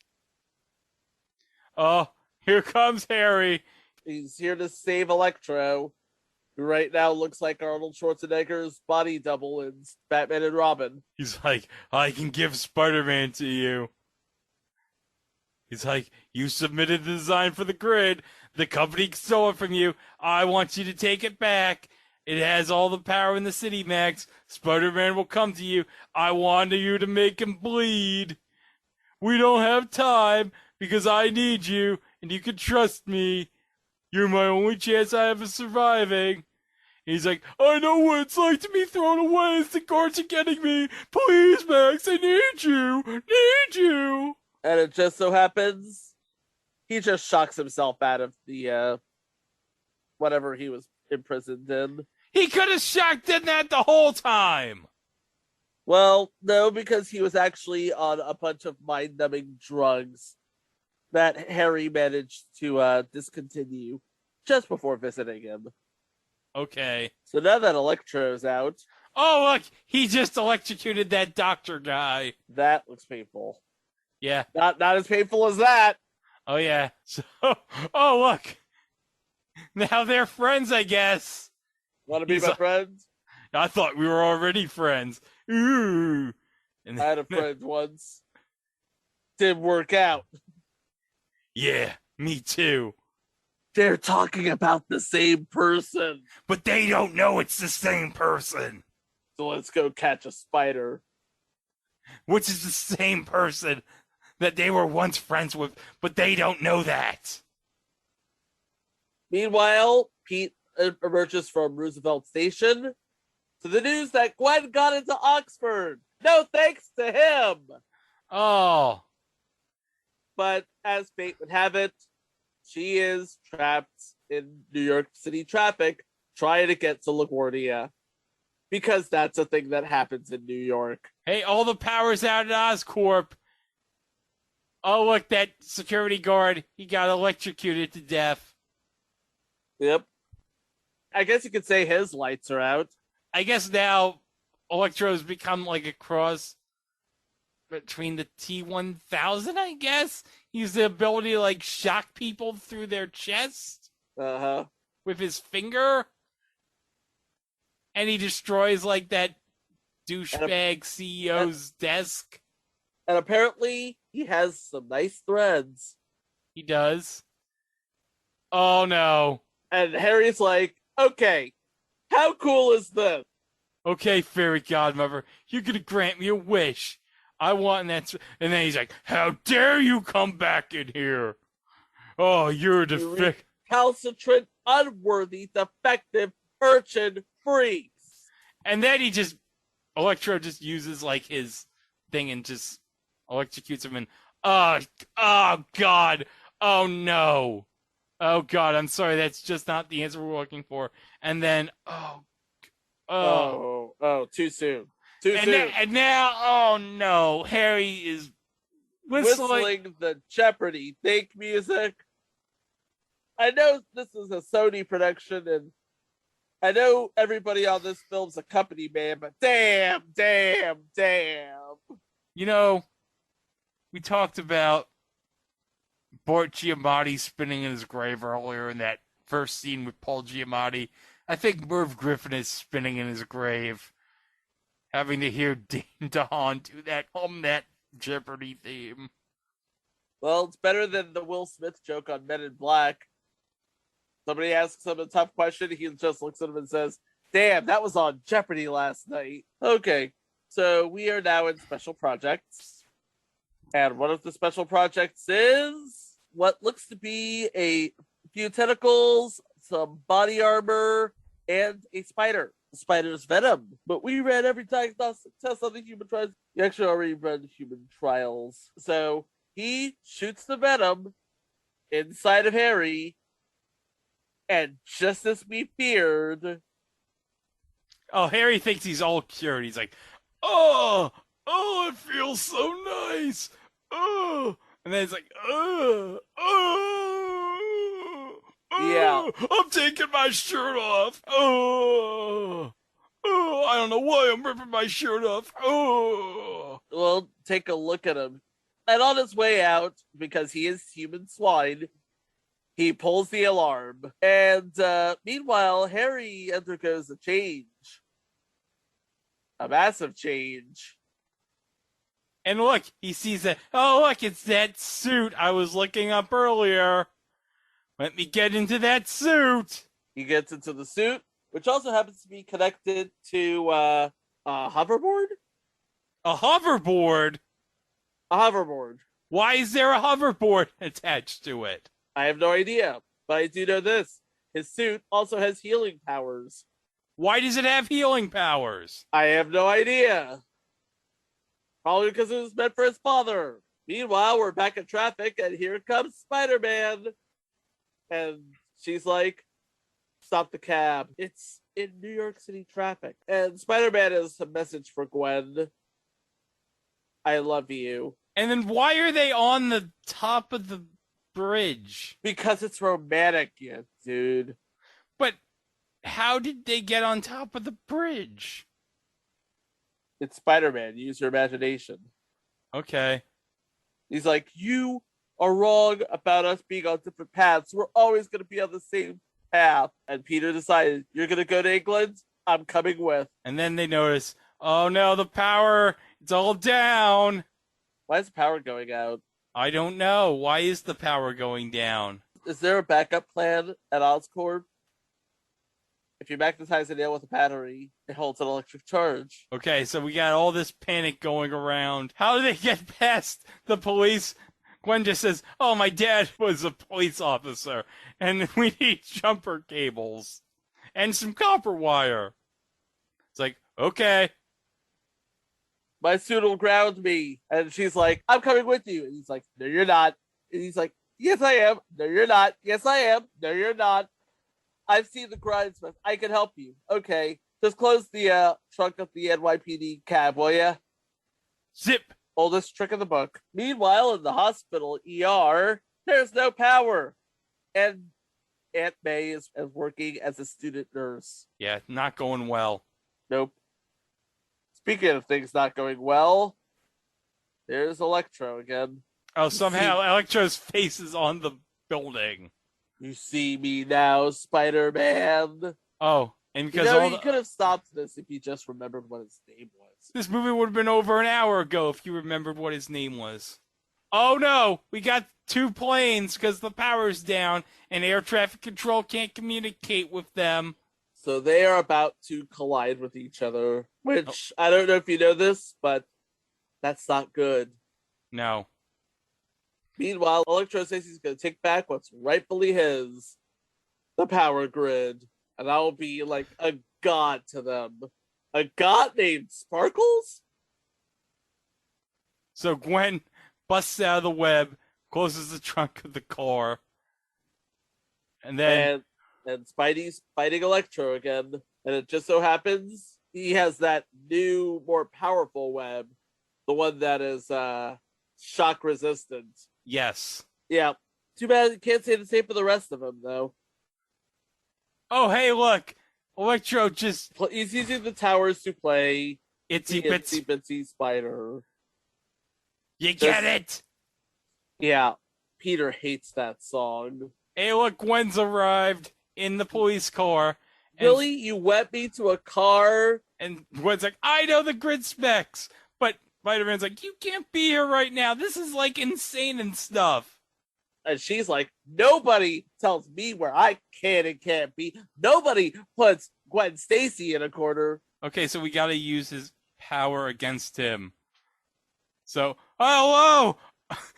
Oh, here comes Harry. He's here to save Electro, who right now looks like Arnold Schwarzenegger's body double in Batman and Robin. He's like, I can give Spider-Man to you. He's like, you submitted the design for the grid. The company stole it from you. I want you to take it back. It has all the power in the city, Max. Spider-Man will come to you. I want you to make him bleed. We don't have time because I need you and you can trust me. You're my only chance I have of surviving. He's like, I know what it's like to be thrown away as the guards are getting me. Please, Max, I need you. Need you. And it just so happens, he just shocks himself out of the, whatever he was imprisoned in. He could have shocked in that the whole time. Well, no, because he was actually on a bunch of mind-numbing drugs that Harry managed to discontinue just before visiting him. Okay. So now that Electro's out... Oh, look, he just electrocuted that doctor guy. That looks painful. Yeah. Not as painful as that. Oh, yeah. So, oh, look. Now they're friends, I guess. Want to be my friend? I thought we were already friends. Ooh. I had a friend once. Didn't work out. Yeah, me too. They're talking about the same person. But they don't know it's the same person. So let's go catch a spider. Which is the same person that they were once friends with, but they don't know that. Meanwhile, Pete emerges from Roosevelt Station to the news that Gwen got into Oxford. No thanks to him. Oh. But as fate would have it, she is trapped in New York City traffic trying to get to LaGuardia. Because that's a thing that happens in New York. Hey, all the power's out at Oscorp. Oh, look, that security guard, he got electrocuted to death. Yep. I guess you could say his lights are out. I guess now Electro's become like a cross between the T-1000, I guess. He has the ability to like shock people through their chest with his finger. And he destroys like that douchebag CEO's desk. And apparently he has some nice threads. He does. Oh no. And Harry's like, okay, how cool is this? Okay, fairy godmother, you're gonna grant me a wish. I want an answer. And then he's like, how dare you come back in here? Oh, you're a defect. Recalcitrant, unworthy, defective, urchin, freeze. And then Electro just uses like his thing and just electrocutes him. And oh God, oh no, oh God, I'm sorry, that's just not the answer we're looking for. And then too soon. And now, oh no, Harry is whistling the Jeopardy theme music. I know this is a Sony production, and I know everybody on this film's a company man, but damn. You know, we talked about Bort Giamatti spinning in his grave earlier in that first scene with Paul Giamatti. I think Merv Griffin is spinning in his grave, having to hear Dane DeHaan do that Jeopardy theme. Well, it's better than the Will Smith joke on Men in Black. Somebody asks him a tough question, he just looks at him and says, damn, that was on Jeopardy last night. Okay, so we are now in special projects. And one of the special projects is what looks to be a few tentacles, some body armor, and a spider. The spider's venom. But we ran every diagnostic test on the human trials. You actually already ran human trials. So he shoots the venom inside of Harry. And just as we feared... Oh, Harry thinks he's all cured. He's like, oh, it feels so nice. Oh. And then it's like, yeah. I'm taking my shirt off. I don't know why I'm ripping my shirt off. Well, take a look at him. And on his way out, because he is human swine, he pulls the alarm. And meanwhile, Harry undergoes a change. A massive change. And look, he sees that. Oh, look, it's that suit I was looking up earlier. Let me get into that suit. He gets into the suit, which also happens to be connected to a hoverboard. A hoverboard? A hoverboard. Why is there a hoverboard attached to it? I have no idea, but I do know this. His suit also has healing powers. Why does it have healing powers? I have no idea. Probably because it was meant for his father. Meanwhile, we're back in traffic, and here comes Spider-Man. And she's like, stop the cab. It's in New York City traffic. And Spider-Man has a message for Gwen. I love you. And then why are they on the top of the bridge? Because it's romantic, yeah, dude. But how did they get on top of the bridge? It's Spider-Man. Use your imagination. Okay. He's like, you are wrong about us being on different paths. We're always going to be on the same path. And Peter decided, you're going to go to England? I'm coming with. And then they notice, oh no, the power, it's all down. Why is the power going out? I don't know. Why is the power going down? Is there a backup plan at Oscorp? If you magnetize a nail with a battery, it holds an electric charge. Okay, so we got all this panic going around. How do they get past the police? Gwen just says, oh, my dad was a police officer, and we need jumper cables and some copper wire. It's like, okay. My suit will ground me. And she's like, I'm coming with you. And he's like, no, you're not. And he's like, yes, I am. No, you're not. Yes, I am. No, you're not. I've seen the grindsmith. I can help you. Okay. Just close the trunk of the NYPD cab, will ya? Zip. Oldest trick in the book. Meanwhile, in the hospital ER, there's no power. And Aunt May is working as a student nurse. Yeah, not going well. Nope. Speaking of things not going well, there's Electro again. Oh, somehow Electro's face is on the building. You see me now, Spider-Man. Oh, and because you could have stopped this if you just remembered what his name was. This movie would have been over an hour ago if you remembered what his name was. oh no, we got two planes because the power's down and air traffic control can't communicate with them. So they are about to collide with each other, which I don't know if you know this, but that's not good. No. Meanwhile, Electro says he's going to take back what's rightfully his, the power grid, and I will be like a god to them. A god named Sparkles? So Gwen busts out of the web, closes the trunk of the car, and then... And Spidey's fighting Electro again, and it just so happens he has that new, more powerful web, the one that is shock resistant. Yes. Yeah. Too bad you can't say the same for the rest of them, though. Oh, hey, look. Electro just... He's using the towers to play Itsy Itsy Bitsy Spider. You get it? Yeah. Peter hates that song. Hey, look, Gwen's arrived in the police car. Really? You went me to a car? And Gwen's like, I know the grid specs. But Spider-Man's like, you can't be here right now. This is, like, insane and stuff. And she's like, nobody tells me where I can and can't be. Nobody puts Gwen Stacy in a corner. Okay, so we gotta use his power against him. So, oh,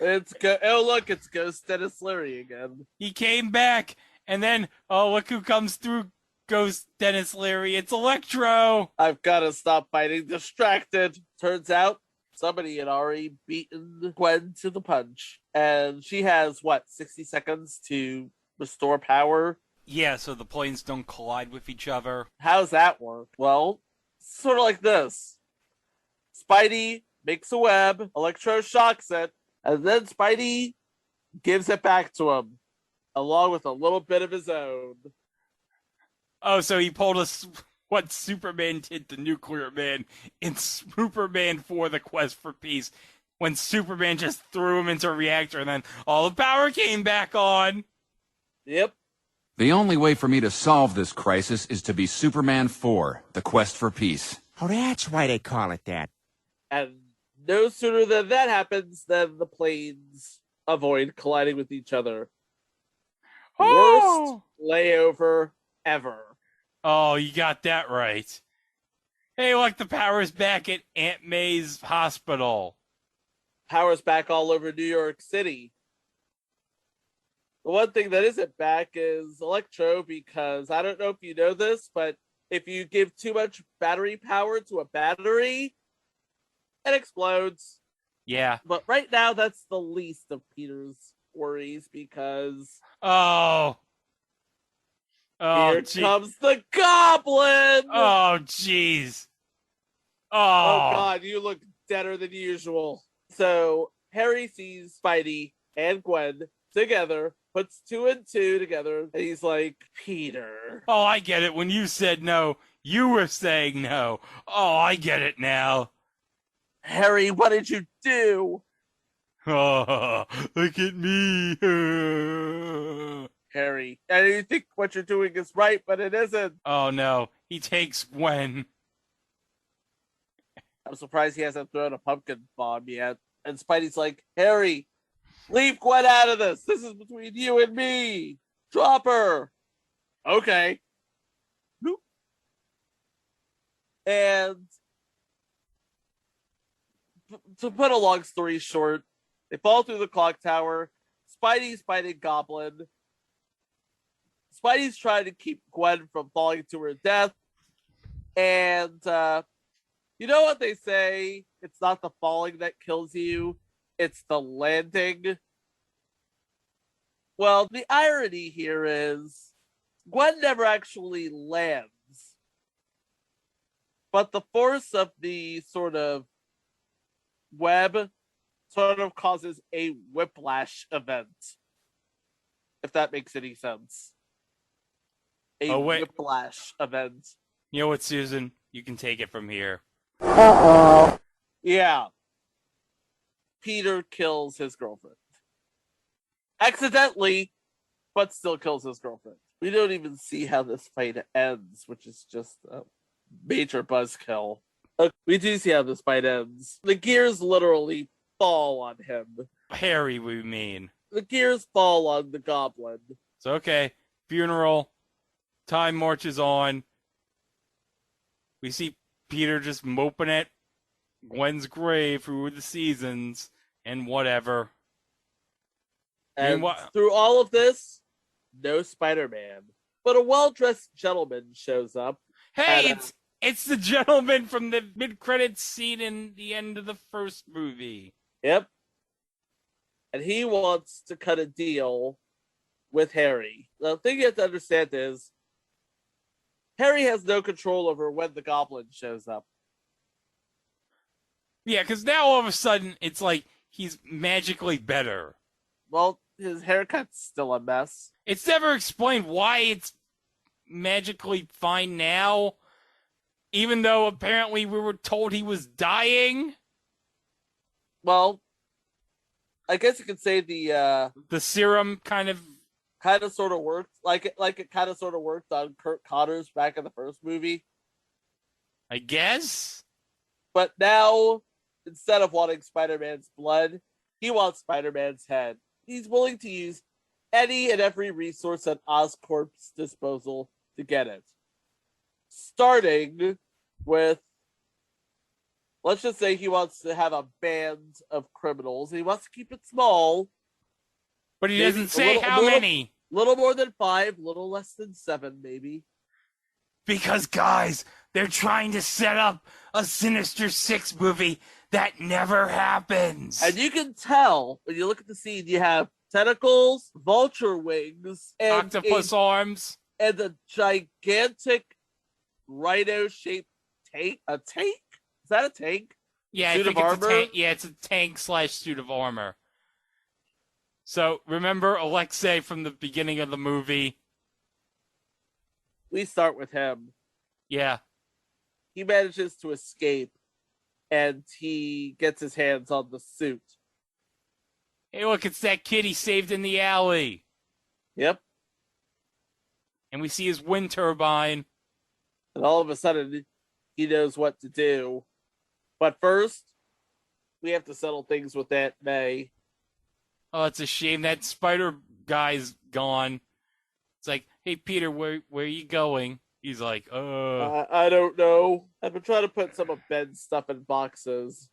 hello! Oh, look, it's Ghost Denis Leary again. He came back, and then, oh, look who comes through Ghost Denis Leary. It's Electro! I've got to stop fighting distracted. Turns out, somebody had already beaten Gwen to the punch. And she has, 60 seconds to restore power? Yeah, so the planes don't collide with each other. How's that work? Well, sort of like this. Spidey makes a web, Electro shocks it, and then Spidey gives it back to him, along with a little bit of his own. Oh, so he pulled us what Superman did to Nuclear Man in Superman 4: The Quest for Peace, when Superman just threw him into a reactor and then all the power came back on. Yep. The only way for me to solve this crisis is to be Superman 4: The Quest for Peace. Oh, that's why they call it that. And no sooner than that happens than the planes avoid colliding with each other. Oh! Worst layover ever. Oh, you got that right. Hey, look, the power's back at Aunt May's hospital. Power's back all over New York City. The one thing that isn't back is Electro, because I don't know if you know this, but if you give too much battery power to a battery, it explodes. Yeah. But right now, that's the least of Peter's worries, because Oh, here comes the Goblin! Oh, jeez. Oh, God, you look deader than usual. So, Harry sees Spidey and Gwen together, puts 2 and 2 together, and he's like, Peter. Oh, I get it. When you said no, you were saying no. Oh, I get it now. Harry, what did you do? Oh, look at me. Harry, and you think what you're doing is right, but it isn't. Oh, no. He takes Gwen. I'm surprised he hasn't thrown a pumpkin bomb yet. And Spidey's like, Harry, leave Gwen out of this. This is between you and me. Drop her. Okay. Boop. And to put a long story short, they fall through the clock tower. Spidey's fighting Goblin. Spidey's trying to keep Gwen from falling to her death. And you know what they say? It's not the falling that kills you. It's the landing. Well, the irony here is Gwen never actually lands. But the force of the sort of web sort of causes a whiplash event. If that makes any sense. A whiplash event. You know what, Susan? You can take it from here. Uh-oh. Yeah. Peter kills his girlfriend. Accidentally, but still kills his girlfriend. We don't even see how this fight ends, which is just a major buzzkill. We do see how this fight ends. The gears literally fall on him. Harry, we mean. The gears fall on the goblin. So, okay, funeral. Time marches on. We see Peter just moping at Gwen's grave through the seasons and whatever. And through all of this, no Spider-Man. But a well-dressed gentleman shows up. Hey, it's the gentleman from the mid-credits scene in the end of the first movie. Yep. And he wants to cut a deal with Harry. The thing you have to understand is Harry has no control over when the goblin shows up. Yeah, because now all of a sudden it's like he's magically better. Well, his haircut's still a mess. It's never explained why it's magically fine now, even though apparently we were told he was dying. Well, I guess you could say the serum kind of sort of worked, like it kind of sort of worked on Kurt Connors back in the first movie. I guess. But now, instead of wanting Spider-Man's blood, he wants Spider-Man's head. He's willing to use any and every resource at Oscorp's disposal to get it. Starting with, let's just say he wants to have a band of criminals. He wants to keep it small. But he doesn't say how many. Little more than 5, little less than 7, maybe. Because, guys, they're trying to set up a Sinister Six movie that never happens. And you can tell, when you look at the scene, you have tentacles, vulture wings, and octopus arms, and a gigantic rhino-shaped tank. A tank? Is that a tank? Yeah, suit I think of it's armor? a tank. Yeah, it's a tank / suit of armor. So, remember Alexei from the beginning of the movie? We start with him. Yeah. He manages to escape, and he gets his hands on the suit. Hey, look, it's that kid he saved in the alley. Yep. And we see his wind turbine. And all of a sudden, he knows what to do. But first, we have to settle things with Aunt May. Oh, it's a shame that spider guy's gone. It's like, hey, Peter, where are you going? He's like, I don't know. I've been trying to put some of Ben's stuff in boxes.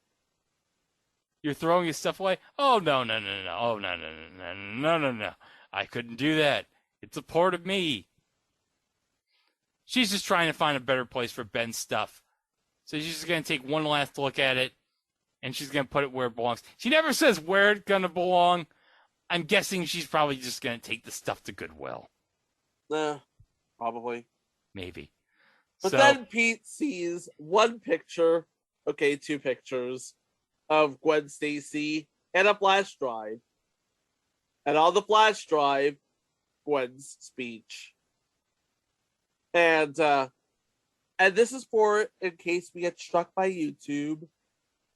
You're throwing his stuff away? Oh, no. Oh, no. I couldn't do that. It's a part of me. She's just trying to find a better place for Ben's stuff. So she's just going to take one last look at it, and she's going to put it where it belongs. She never says where it's going to belong. I'm guessing she's probably just going to take the stuff to Goodwill. Probably. Maybe. But then Pete sees one picture, okay, 2 pictures, of Gwen Stacy and a flash drive. And on the flash drive, Gwen's speech. And this is for in case we get struck by YouTube.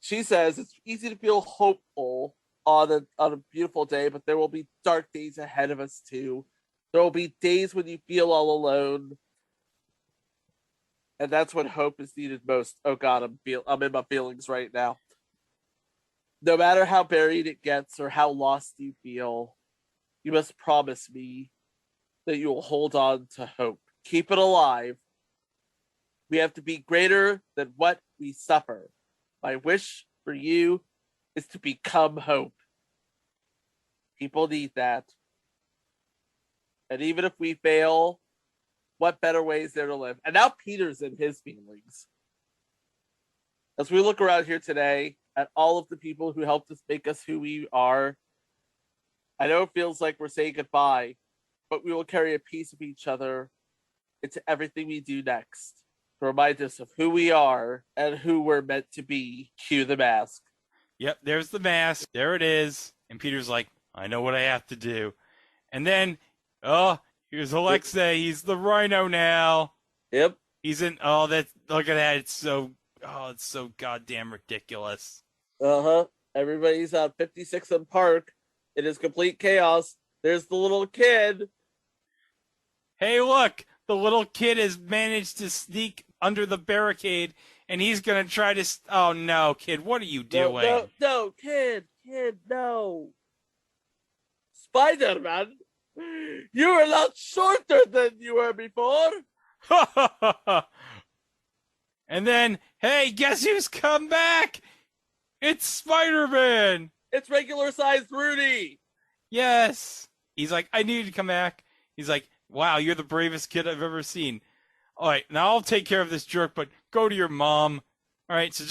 She says it's easy to feel hopeful on a beautiful day, but there will be dark days ahead of us too. There will be days when you feel all alone. And that's when hope is needed most. Oh God, I'm in my feelings right now. No matter how buried it gets or how lost you feel, you must promise me that you will hold on to hope. Keep it alive. We have to be greater than what we suffer. My wish for you is to become hope. People need that. And even if we fail, what better way is there to live? And now Peter's in his feelings. As we look around here today at all of the people who helped us make us who we are, I know it feels like we're saying goodbye, but we will carry a piece of each other into everything we do next to remind us of who we are and who we're meant to be. Cue the mask. Yep, there's the mask. There it is. And Peter's like, I know what I have to do. And then, here's Alexei. He's the Rhino now. Yep. He's in, look at that. It's so goddamn ridiculous. Everybody's on 56th and Park. It is complete chaos. There's the little kid. Hey, look. The little kid has managed to sneak under the barricade and he's going to try to... Oh, no, kid, what are you doing? No, kid, no. Spider-Man, you are a lot shorter than you were before. And then, hey, guess who's come back? It's Spider-Man. It's regular-sized Rudy. Yes. He's like, I need to come back. He's like, wow, you're the bravest kid I've ever seen. All right, now I'll take care of this jerk, but go to your mom. All right, so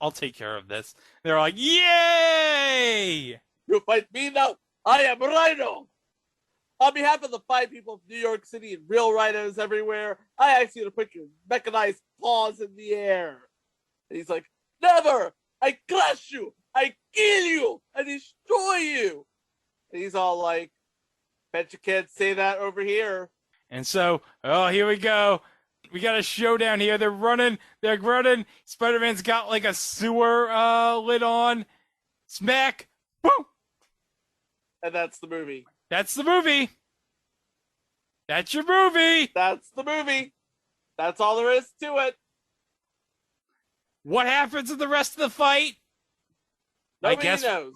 I'll take care of this. They're like, yay! You fight me now. I am Rhino. On behalf of the fine people of New York City and real rhinos everywhere, I ask you to put your mechanized paws in the air. And he's like, never! I crush you! I kill you! I destroy you! And he's all like, bet you can't say that over here. And so, here we go. We got a showdown here. They're running. Spider-Man's got like a sewer lid on. Smack. Boom. And that's the movie. That's the movie. That's your movie. That's the movie. That's all there is to it. What happens in the rest of the fight? Nobody knows.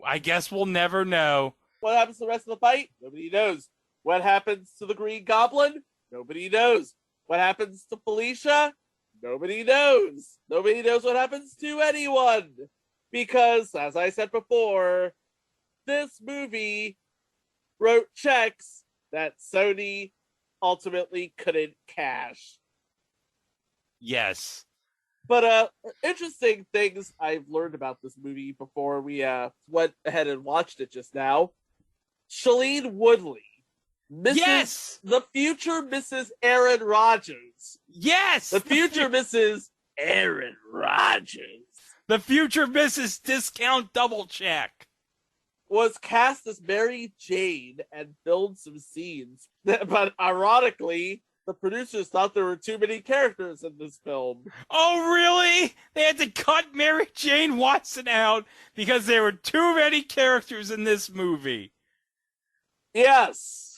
I guess we'll never know. What happens to the rest of the fight? Nobody knows. What happens to the Green Goblin? Nobody knows. What happens to Felicia? Nobody knows. Nobody knows what happens to anyone. Because, as I said before, this movie wrote checks that Sony ultimately couldn't cash. Yes. But interesting things I've learned about this movie before we went ahead and watched it just now. Shailene Woodley. The future Mrs. Aaron Rodgers. Yes! The future Mrs. Aaron Rodgers. The future Mrs. Discount Double Check. Was cast as Mary Jane and filmed some scenes. But ironically, the producers thought there were too many characters in this film. Oh, really? They had to cut Mary Jane Watson out because there were too many characters in this movie. Yes.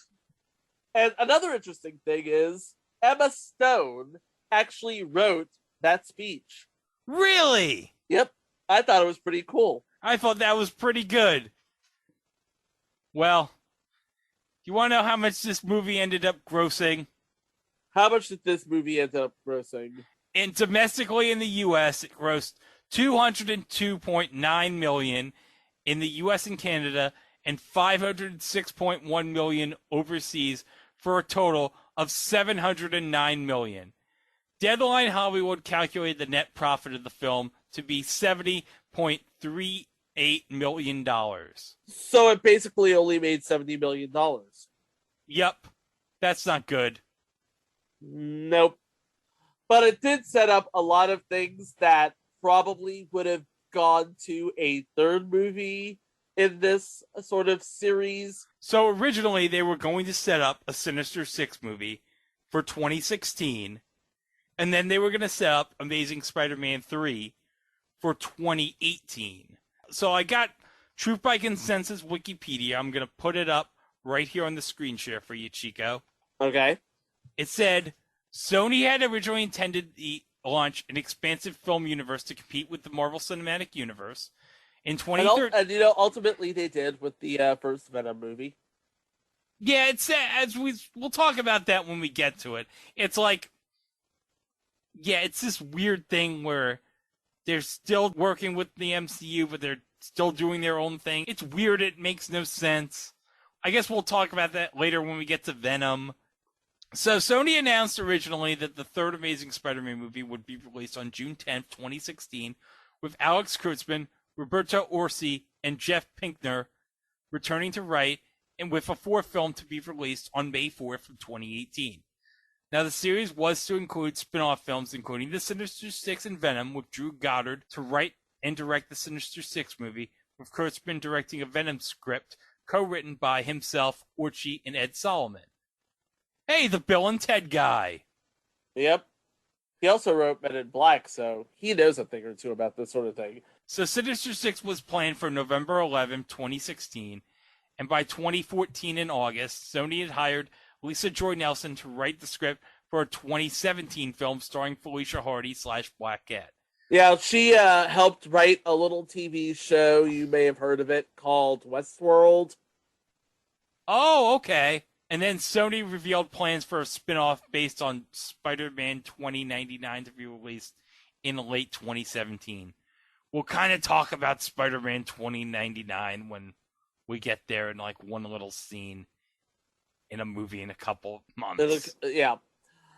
And another interesting thing is Emma Stone actually wrote that speech. Really? Yep. I thought it was pretty cool. I thought that was pretty good. Well, you want to know how much this movie ended up grossing? How much did this movie end up grossing? And domestically in the U.S., it grossed $202.9 million in the U.S. and Canada and $506.1 million overseas for a total of $709 million. Deadline Hollywood calculated the net profit of the film to be $70.38 million. So it basically only made $70 million. Yep. That's not good. Nope. But it did set up a lot of things that probably would have gone to a third movie in this sort of series. So originally they were going to set up a Sinister Six movie for 2016, and then they were going to set up Amazing Spider-Man 3 for 2018. So I got Truth by Consensus Wikipedia. I'm going to put it up right here on the screen share for you, Chico. Okay. It said, Sony had originally intended to launch an expansive film universe to compete with the Marvel Cinematic Universe. In 2013, and ultimately they did with the first Venom movie. Yeah, it's we'll talk about that when we get to it. It's like, yeah, it's this weird thing where they're still working with the MCU, but they're still doing their own thing. It's weird. It makes no sense. I guess we'll talk about that later when we get to Venom. So Sony announced originally that the third Amazing Spider-Man movie would be released on June 10th, 2016, with Alex Kurtzman, Roberto Orsi, and Jeff Pinkner returning to write, and with a fourth film to be released on May 4th of 2018. Now, the series was to include spin-off films, including The Sinister Six and Venom, with Drew Goddard to write and direct the Sinister Six movie, with Kurtzman directing a Venom script co-written by himself, Orci, and Ed Solomon. Hey, the Bill and Ted guy. Yep. He also wrote Men in Black, so he knows a thing or two about this sort of thing. So Sinister Six was planned for November 11, 2016, and by 2014 in August, Sony had hired Lisa Joy Nelson to write the script for a 2017 film starring Felicia Hardy / Black Cat. Yeah, she helped write a little TV show, you may have heard of it, called Westworld. Oh, okay. And then Sony revealed plans for a spin-off based on Spider-Man 2099 to be released in late 2017. We'll kind of talk about Spider-Man 2099 when we get there in like one little scene in a movie in a couple months. Yeah.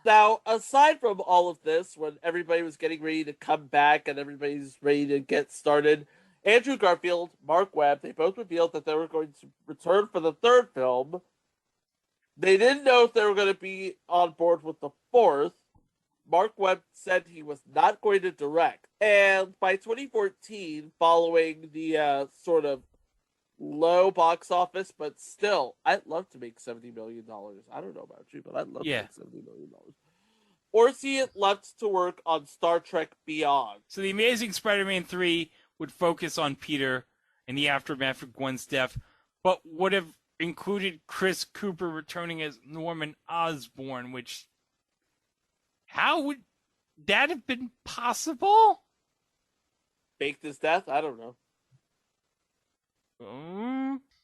Now, aside from all of this, when everybody was getting ready to come back and everybody's ready to get started, Andrew Garfield, Mark Webb, they both revealed that they were going to return for the third film. They didn't know if they were going to be on board with the fourth. Mark Webb said he was not going to direct. And by 2014, following the sort of low box office, but still, I'd love to make $70 million. I don't know about you, but I'd love to make $70 million. Orci left to work on Star Trek Beyond. So The Amazing Spider-Man 3 would focus on Peter and the aftermath of Gwen's death, but would have included Chris Cooper returning as Norman Osborn, which... how would that have been possible? Faked his death? I don't know.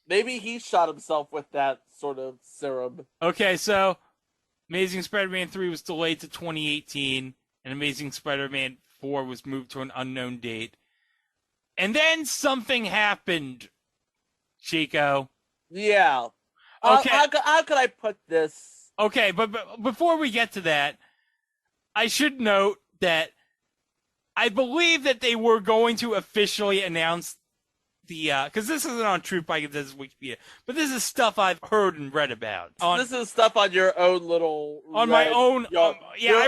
Maybe he shot himself with that sort of serum. Okay, so Amazing Spider-Man 3 was delayed to 2018, and Amazing Spider-Man 4 was moved to an unknown date. And then something happened, Chico. Yeah. Okay. How could I put this? Okay, but before we get to that, I should note that I believe that they were going to officially announce the, because this isn't on Truthbike, this is Wikipedia, but this is stuff I've heard and read about. This is stuff on your own little on my own, your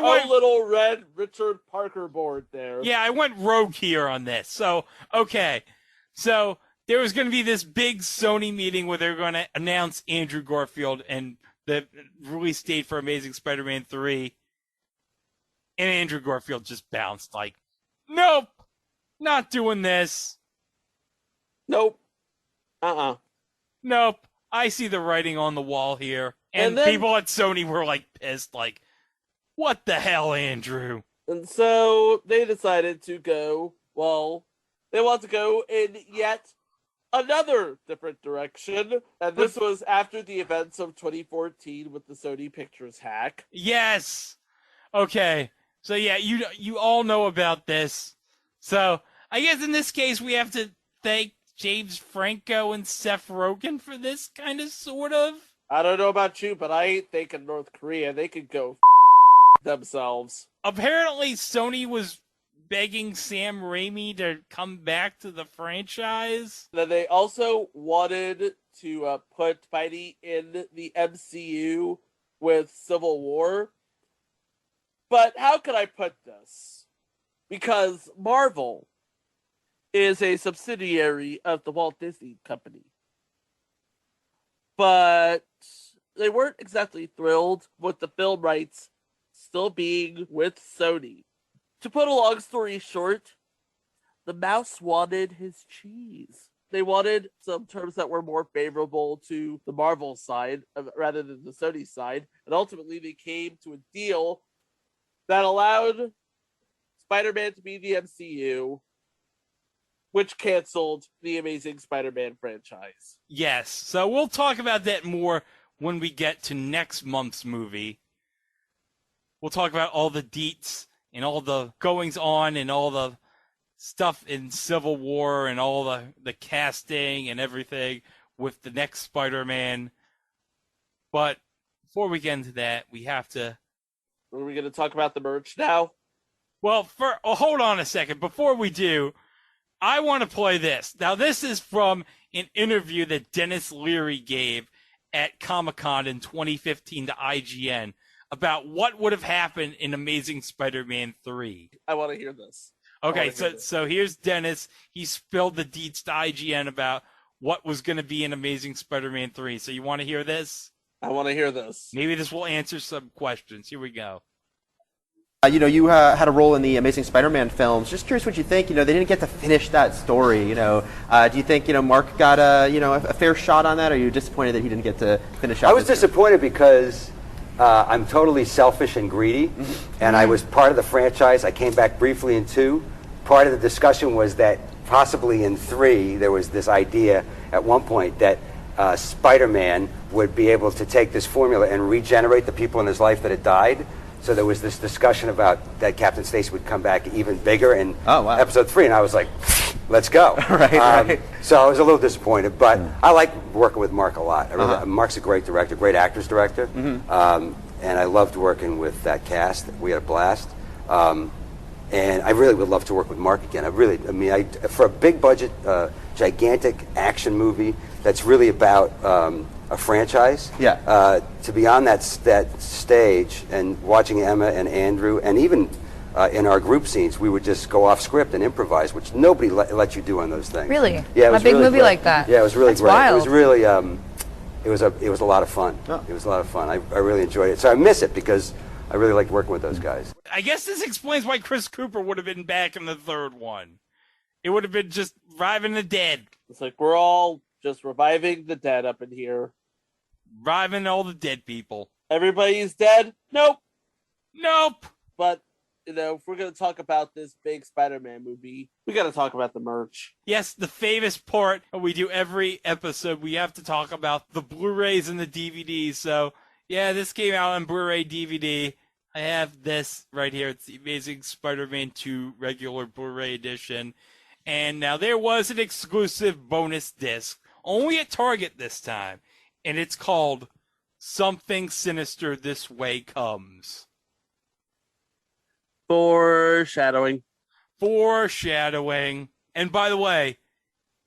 own little red Richard Parker board there. Yeah, I went rogue here on this. So, okay. So, there was going to be this big Sony meeting where they were going to announce Andrew Garfield and the release date for Amazing Spider-Man 3. And Andrew Garfield just bounced like, nope, not doing this. Nope. Nope. I see the writing on the wall here. And then, people at Sony were like pissed, like, what the hell, Andrew? And so they decided to go, well, they want to go in yet another different direction. And this was after the events of 2014 with the Sony Pictures hack. Yes. Okay. So yeah, you all know about this. So I guess in this case we have to thank James Franco and Seth Rogen for this kind of sort of. I don't know about you, but I ain't thinking North Korea. They could go themselves. Apparently Sony was begging Sam Raimi to come back to the franchise. Then they also wanted to put Spidey in the MCU with Civil War. But how can I put this? Because Marvel is a subsidiary of the Walt Disney Company. But they weren't exactly thrilled with the film rights still being with Sony. To put a long story short, the mouse wanted his cheese. They wanted some terms that were more favorable to the Marvel side rather than the Sony side. And ultimately they came to a deal that allowed Spider-Man to be the MCU, which canceled the Amazing Spider-Man franchise. Yes, so we'll talk about that more when we get to next month's movie. We'll talk about all the deets and all the goings-on and all the stuff in Civil War and all the casting and everything with the next Spider-Man. But before we get into that, we have to... Are we going to talk about the merch now? Well, hold on a second. Before we do, I want to play this. Now, this is from an interview that Denis Leary gave at Comic-Con in 2015 to IGN about what would have happened in Amazing Spider-Man 3. I want to hear this. Okay, so here's Dennis. He spilled the deets to IGN about what was going to be in Amazing Spider-Man 3. So you want to hear this? I want to hear this. Maybe this will answer some questions. Here we go. You had a role in the Amazing Spider-Man films. Just curious what you think. They didn't get to finish that story. Do you think Mark got a fair shot on that, or are you disappointed that he didn't get to finish? I was disappointed because I'm totally selfish and greedy, and I was part of the franchise. I came back briefly in 2. Part of the discussion was that possibly in 3, there was this idea at one point that Spider-Man would be able to take this formula and regenerate the people in his life that had died. So there was this discussion about that Captain Stacy would come back even bigger in episode 3, and I was like, let's go. Right. So I was a little disappointed, but I like working with Mark a lot. Mark's a great director, great actors director, and I loved working with that cast. We had a blast. And I really would love to work with Mark again. For a big budget, gigantic action movie that's really about a franchise. To be on that stage and watching Emma and Andrew, and even in our group scenes, we would just go off script and improvise, which nobody let you do on those things. Really? Yeah, it was a big really movie great. like that. Yeah, it was really That's great. Wild. It was really it was a lot of fun. It was a lot of fun. I really enjoyed it. So I miss it because I really liked working with those guys. I guess this explains why Chris Cooper would have been back in the 3rd one. It would have been just reviving the dead. It's like we're all just reviving the dead up in here. Reviving all the dead people. Everybody's dead? Nope. But, if we're going to talk about this big Spider-Man movie, we got to talk about the merch. Yes, the famous part we do every episode. We have to talk about the Blu-rays and the DVDs. So, yeah, this came out on Blu-ray DVD. I have this right here. It's the Amazing Spider-Man 2 regular Blu-ray edition. And now there was an exclusive bonus disc, only at Target this time. And it's called Something Sinister This Way Comes. Foreshadowing. And by the way,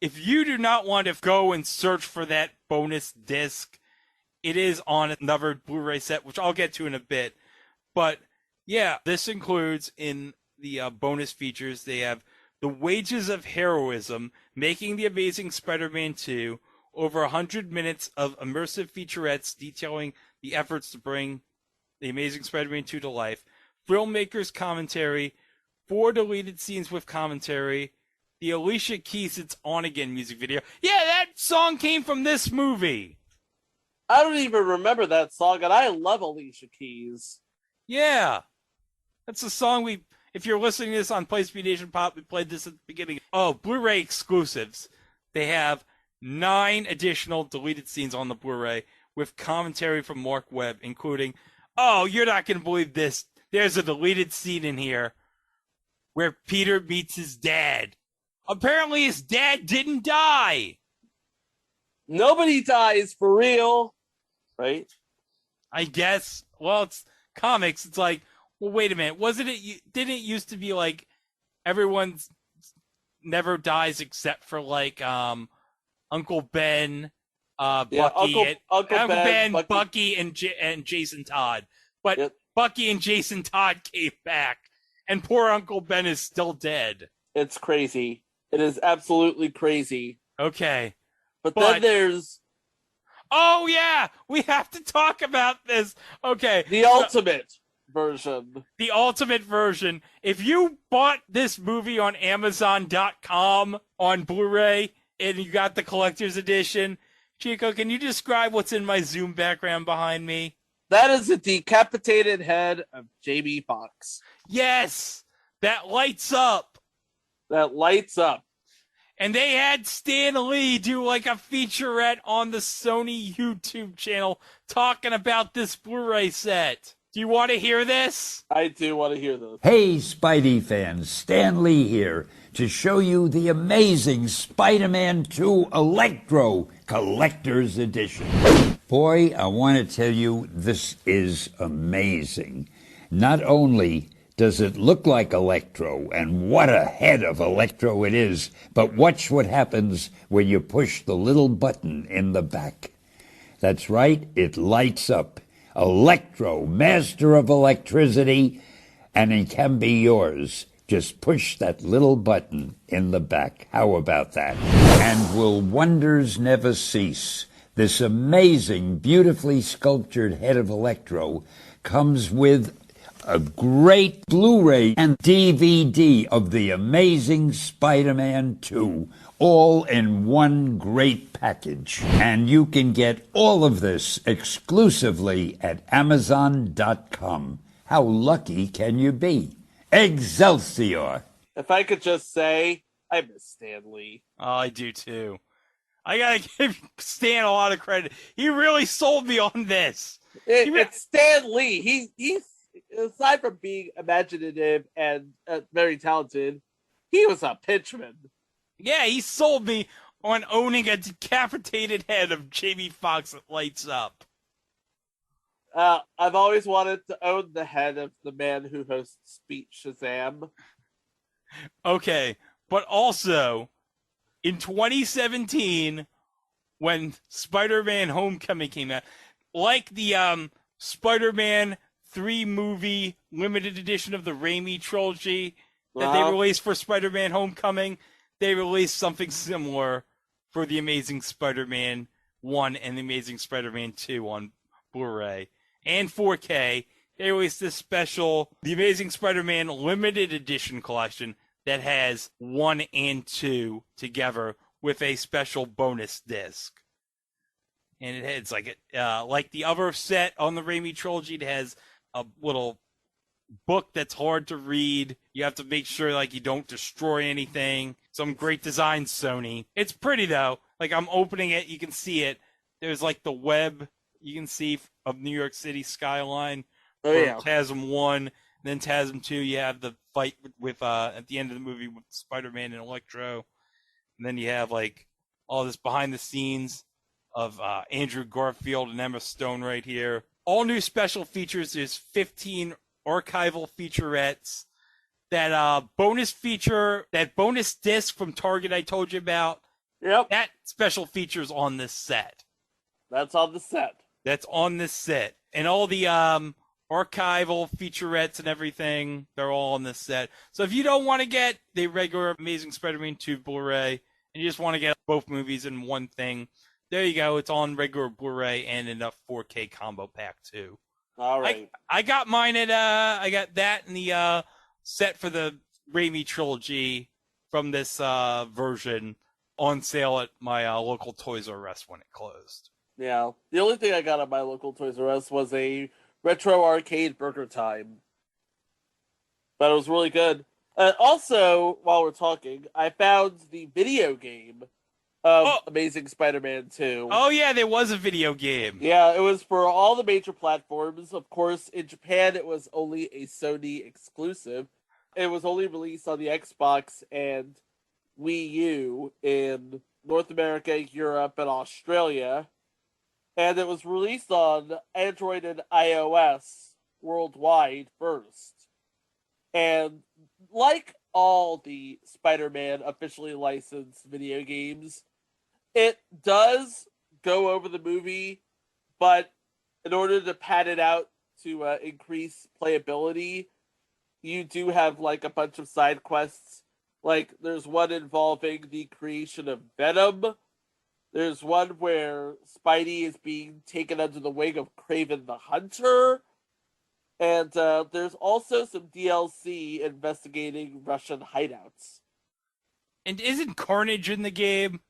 if you do not want to go and search for that bonus disc, it is on another Blu-ray set, which I'll get to in a bit. But yeah, this includes in the bonus features, they have The Wages of Heroism, Making the Amazing Spider-Man 2, over 100 minutes of immersive featurettes detailing the efforts to bring The Amazing Spider-Man 2 to life, filmmakers commentary, 4 deleted scenes with commentary, the Alicia Keys' It's On Again music video. Yeah, that song came from this movie. I don't even remember that song, and I love Alicia Keys. Yeah. That's a song if you're listening to this on Place to Be Nation Pop, we played this at the beginning. Oh, Blu-ray exclusives. They have 9 additional deleted scenes on the Blu-ray with commentary from Mark Webb, including, oh, you're not going to believe this. There's a deleted scene in here where Peter meets his dad. Apparently his dad didn't die. Nobody dies for real, right? I guess. Well, it's comics. It's like, well, wait a minute. Didn't it used to be like everyone never dies except for like Uncle Ben, Bucky, Uncle Ben, Bucky, and Jason Todd. But Bucky and Jason Todd came back, and poor Uncle Ben is still dead. It's crazy. It is absolutely crazy. Okay. But then there's... Oh, yeah! We have to talk about this. Okay. The ultimate version. The ultimate version. If you bought this movie on Amazon.com on Blu-ray, and you got the collector's edition, Chico, can you describe what's in my Zoom background behind me? That is the decapitated head of Jamie Foxx. Yes! That lights up. And they had Stan Lee do like a featurette on the Sony YouTube channel talking about this Blu-ray set. Do you want to hear this? I do want to hear this. Hey, Spidey fans, Stan Lee here to show you the amazing Spider-Man 2 Electro Collector's Edition. Boy, I want to tell you, this is amazing. Not only does it look like Electro, and what a head of Electro it is, but watch what happens when you push the little button in the back. That's right, it lights up. Electro, master of electricity, and it can be yours. Just push that little button in the back. How about that? And will wonders never cease? This amazing, beautifully sculptured head of Electro comes with a great Blu-ray and DVD of The Amazing Spider-Man 2, all in one great package. And you can get all of this exclusively at Amazon.com. How lucky can you be? Excelsior! If I could just say, I miss Stan Lee. Oh, I do too. I gotta give Stan a lot of credit. He really sold me on this. It's Stan Lee. He's aside from being imaginative and very talented, he was a pitchman. Yeah, he sold me on owning a decapitated head of Jamie Foxx that lights up. I've always wanted to own the head of the man who hosts Speech Shazam. Okay, but also, in 2017, when Spider-Man Homecoming came out, like the Spider-Man 3-movie limited edition of the Raimi trilogy that they released for Spider-Man Homecoming, they released something similar for The Amazing Spider-Man 1 and The Amazing Spider-Man 2 on Blu-ray and 4K. They released this special The Amazing Spider-Man limited edition collection that has 1 and 2 together with a special bonus disc. And it's like the other set on the Raimi trilogy, it has a little book that's hard to read. You have to make sure like you don't destroy anything. Some great design, Sony. It's pretty though. Like I'm opening it, you can see it. There's like the web you can see of New York City skyline. Oh yeah. TASM 1, then TASM 2. You have the fight with at the end of the movie with Spider-Man and Electro, and then you have like all this behind the scenes of Andrew Garfield and Emma Stone right here. All new special features. There's 15 archival featurettes. That bonus feature, that bonus disc from Target I told you about. Yep. That special feature's on this set. That's on the set. That's on this set. And all the archival featurettes and everything, they're all on this set. So if you don't want to get the regular Amazing Spider-Man 2 Blu-ray, and you just want to get both movies in one thing, there you go. It's on regular Blu-ray and in a 4K combo pack too. All right. I got mine at I got that and the set for the Raimi trilogy from this version on sale at my local Toys R Us when it closed. Yeah. The only thing I got at my local Toys R Us was a retro arcade Burger Time. But it was really good. Also, while we're talking, I found the video game of Amazing Spider-Man 2. Oh, yeah, there was a video game. Yeah, it was for all the major platforms. Of course, in Japan, it was only a Sony exclusive. It was only released on the Xbox and Wii U in North America, Europe, and Australia. And it was released on Android and iOS worldwide first. And like all the Spider-Man officially licensed video games, it does go over the movie, but in order to pad it out to increase playability, you do have like a bunch of side quests. Like there's one involving the creation of Venom. There's one where Spidey is being taken under the wing of Kraven the Hunter. And there's also some DLC investigating Russian hideouts. And isn't Carnage in the game?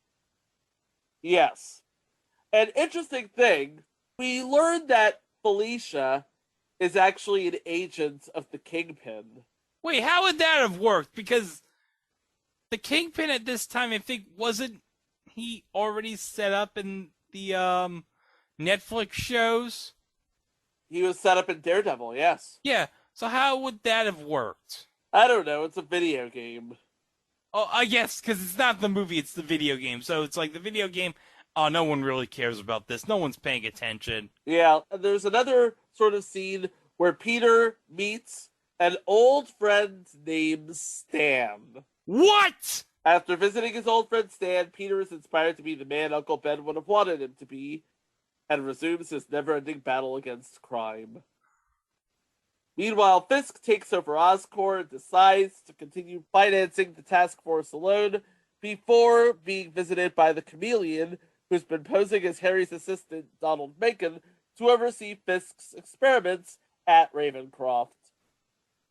Yes. An interesting thing, we learned that Felicia is actually an agent of the Kingpin. Wait, how would that have worked? Because the Kingpin at this time, I think, wasn't he already set up in the Netflix shows? He was set up in Daredevil, yes. Yeah, so how would that have worked? I don't know, it's a video game. Oh, I guess, because it's not the movie, it's the video game. So it's like the video game, oh, no one really cares about this. No one's paying attention. Yeah, and there's another sort of scene where Peter meets an old friend named Stan. What? After visiting his old friend Stan, Peter is inspired to be the man Uncle Ben would have wanted him to be, and resumes his never-ending battle against crime. Meanwhile, Fisk takes over Oscorp and decides to continue financing the task force alone before being visited by the Chameleon, who's been posing as Harry's assistant, Donald Macon, to oversee Fisk's experiments at Ravencroft.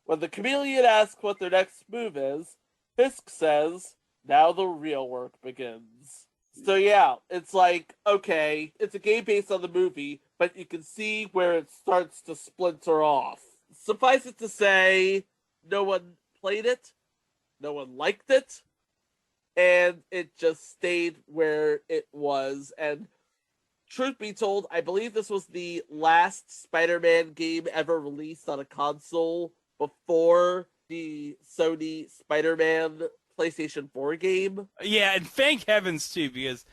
When the chameleon asks what their next move is, Fisk says, now the real work begins. So yeah, it's like, okay, it's a game based on the movie, but you can see where it starts to splinter off. Suffice it to say, no one played it, no one liked it, and it just stayed where it was. And truth be told, I believe this was the last Spider-Man game ever released on a console before the Sony Spider-Man PlayStation 4 game. Yeah, and thank heavens, too, because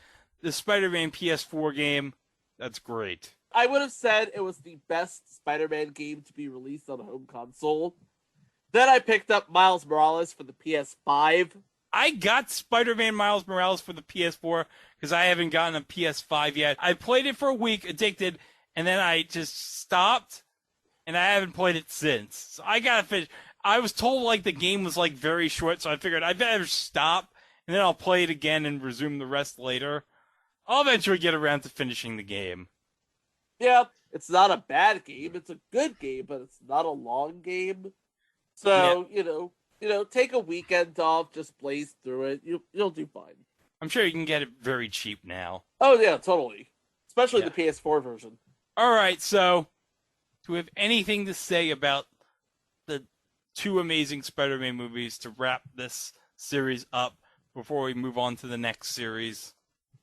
the Spider-Man PS4 game, that's great. I would have said it was the best Spider-Man game to be released on a home console. Then I picked up Miles Morales for the PS5. I got Spider-Man Miles Morales for the PS4 because I haven't gotten a PS5 yet. I played it for a week, addicted, and then I just stopped, and I haven't played it since. So I gotta finish. I was told like the game was like very short, so I figured I'd better stop, and then I'll play it again and resume the rest later. I'll eventually get around to finishing the game. Yeah, it's not a bad game. It's a good game, but it's not a long game. So, yeah. you know, take a weekend off, just blaze through it. You'll do fine. I'm sure you can get it very cheap now. Oh yeah, totally. Especially the PS4 version. All right, so do we have anything to say about the two amazing Spider-Man movies to wrap this series up before we move on to the next series?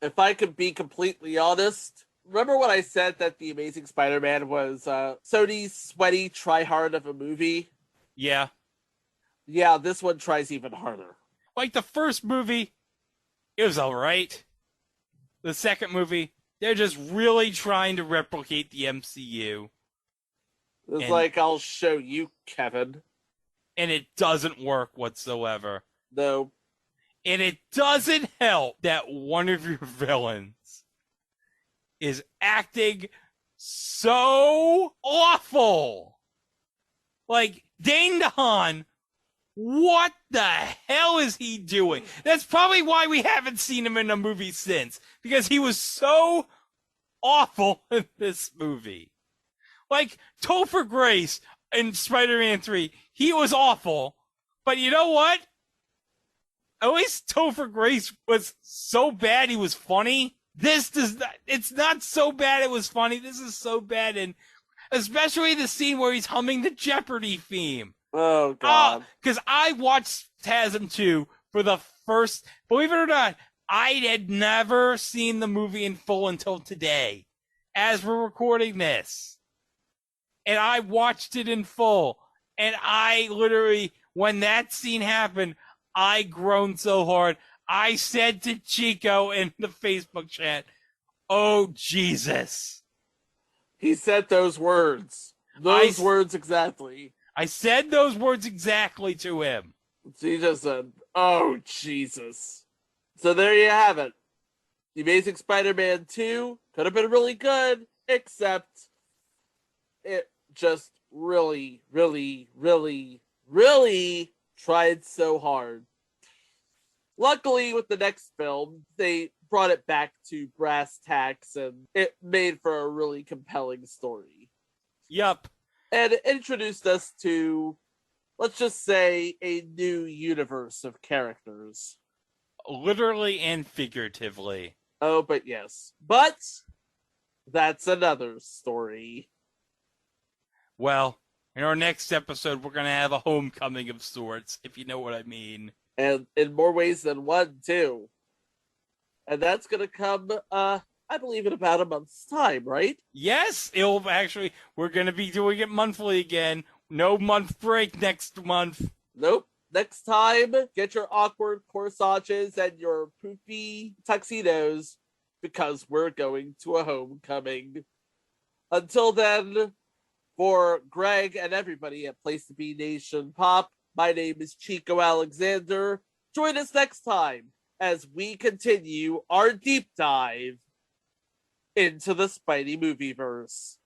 If I could be completely honest, remember when I said that The Amazing Spider-Man was Sony's sweaty try-hard of a movie? Yeah. Yeah, this one tries even harder. Like the first movie, it was alright. The second movie, they're just really trying to replicate the MCU. It's like, I'll show you, Kevin. And it doesn't work whatsoever. No. And it doesn't help that one of your villains is acting so awful. Like, Dane DeHaan, what the hell is he doing? That's probably why we haven't seen him in a movie since. Because he was so awful in this movie. Like, Topher Grace in Spider-Man 3, he was awful. But you know what? At least Topher Grace was so bad he was funny. This does not, it's not so bad it was funny. This is so bad, and especially the scene where he's humming the Jeopardy theme. Oh, God. Because I watched TASM 2 for the first, believe it or not, I had never seen the movie in full until today, as we're recording this. And I watched it in full. And I literally, when that scene happened, I groaned so hard. I said to Chico in the Facebook chat, "Oh, Jesus." He said those words. Those words exactly. I said those words exactly to him. He just said, "Oh, Jesus." So there you have it. The Amazing Spider-Man 2 could have been really good, except it just really, really, really, really tried so hard. Luckily, with the next film, they brought it back to brass tacks, and it made for a really compelling story. Yup. And it introduced us to, let's just say, a new universe of characters. Literally and figuratively. Oh, but yes. But that's another story. Well, in our next episode, we're going to have a homecoming of sorts, if you know what I mean. And in more ways than one, too. And that's going to come, I believe, in about a month's time, right? Yes, it'll actually, we're going to be doing it monthly again. No month break next month. Nope. Next time, get your awkward corsages and your poofy tuxedos, because we're going to a homecoming. Until then, for Greg and everybody at Place to Be Nation Pop, my name is Chico Alexander. Join us next time as we continue our deep dive into the Spidey Movieverse.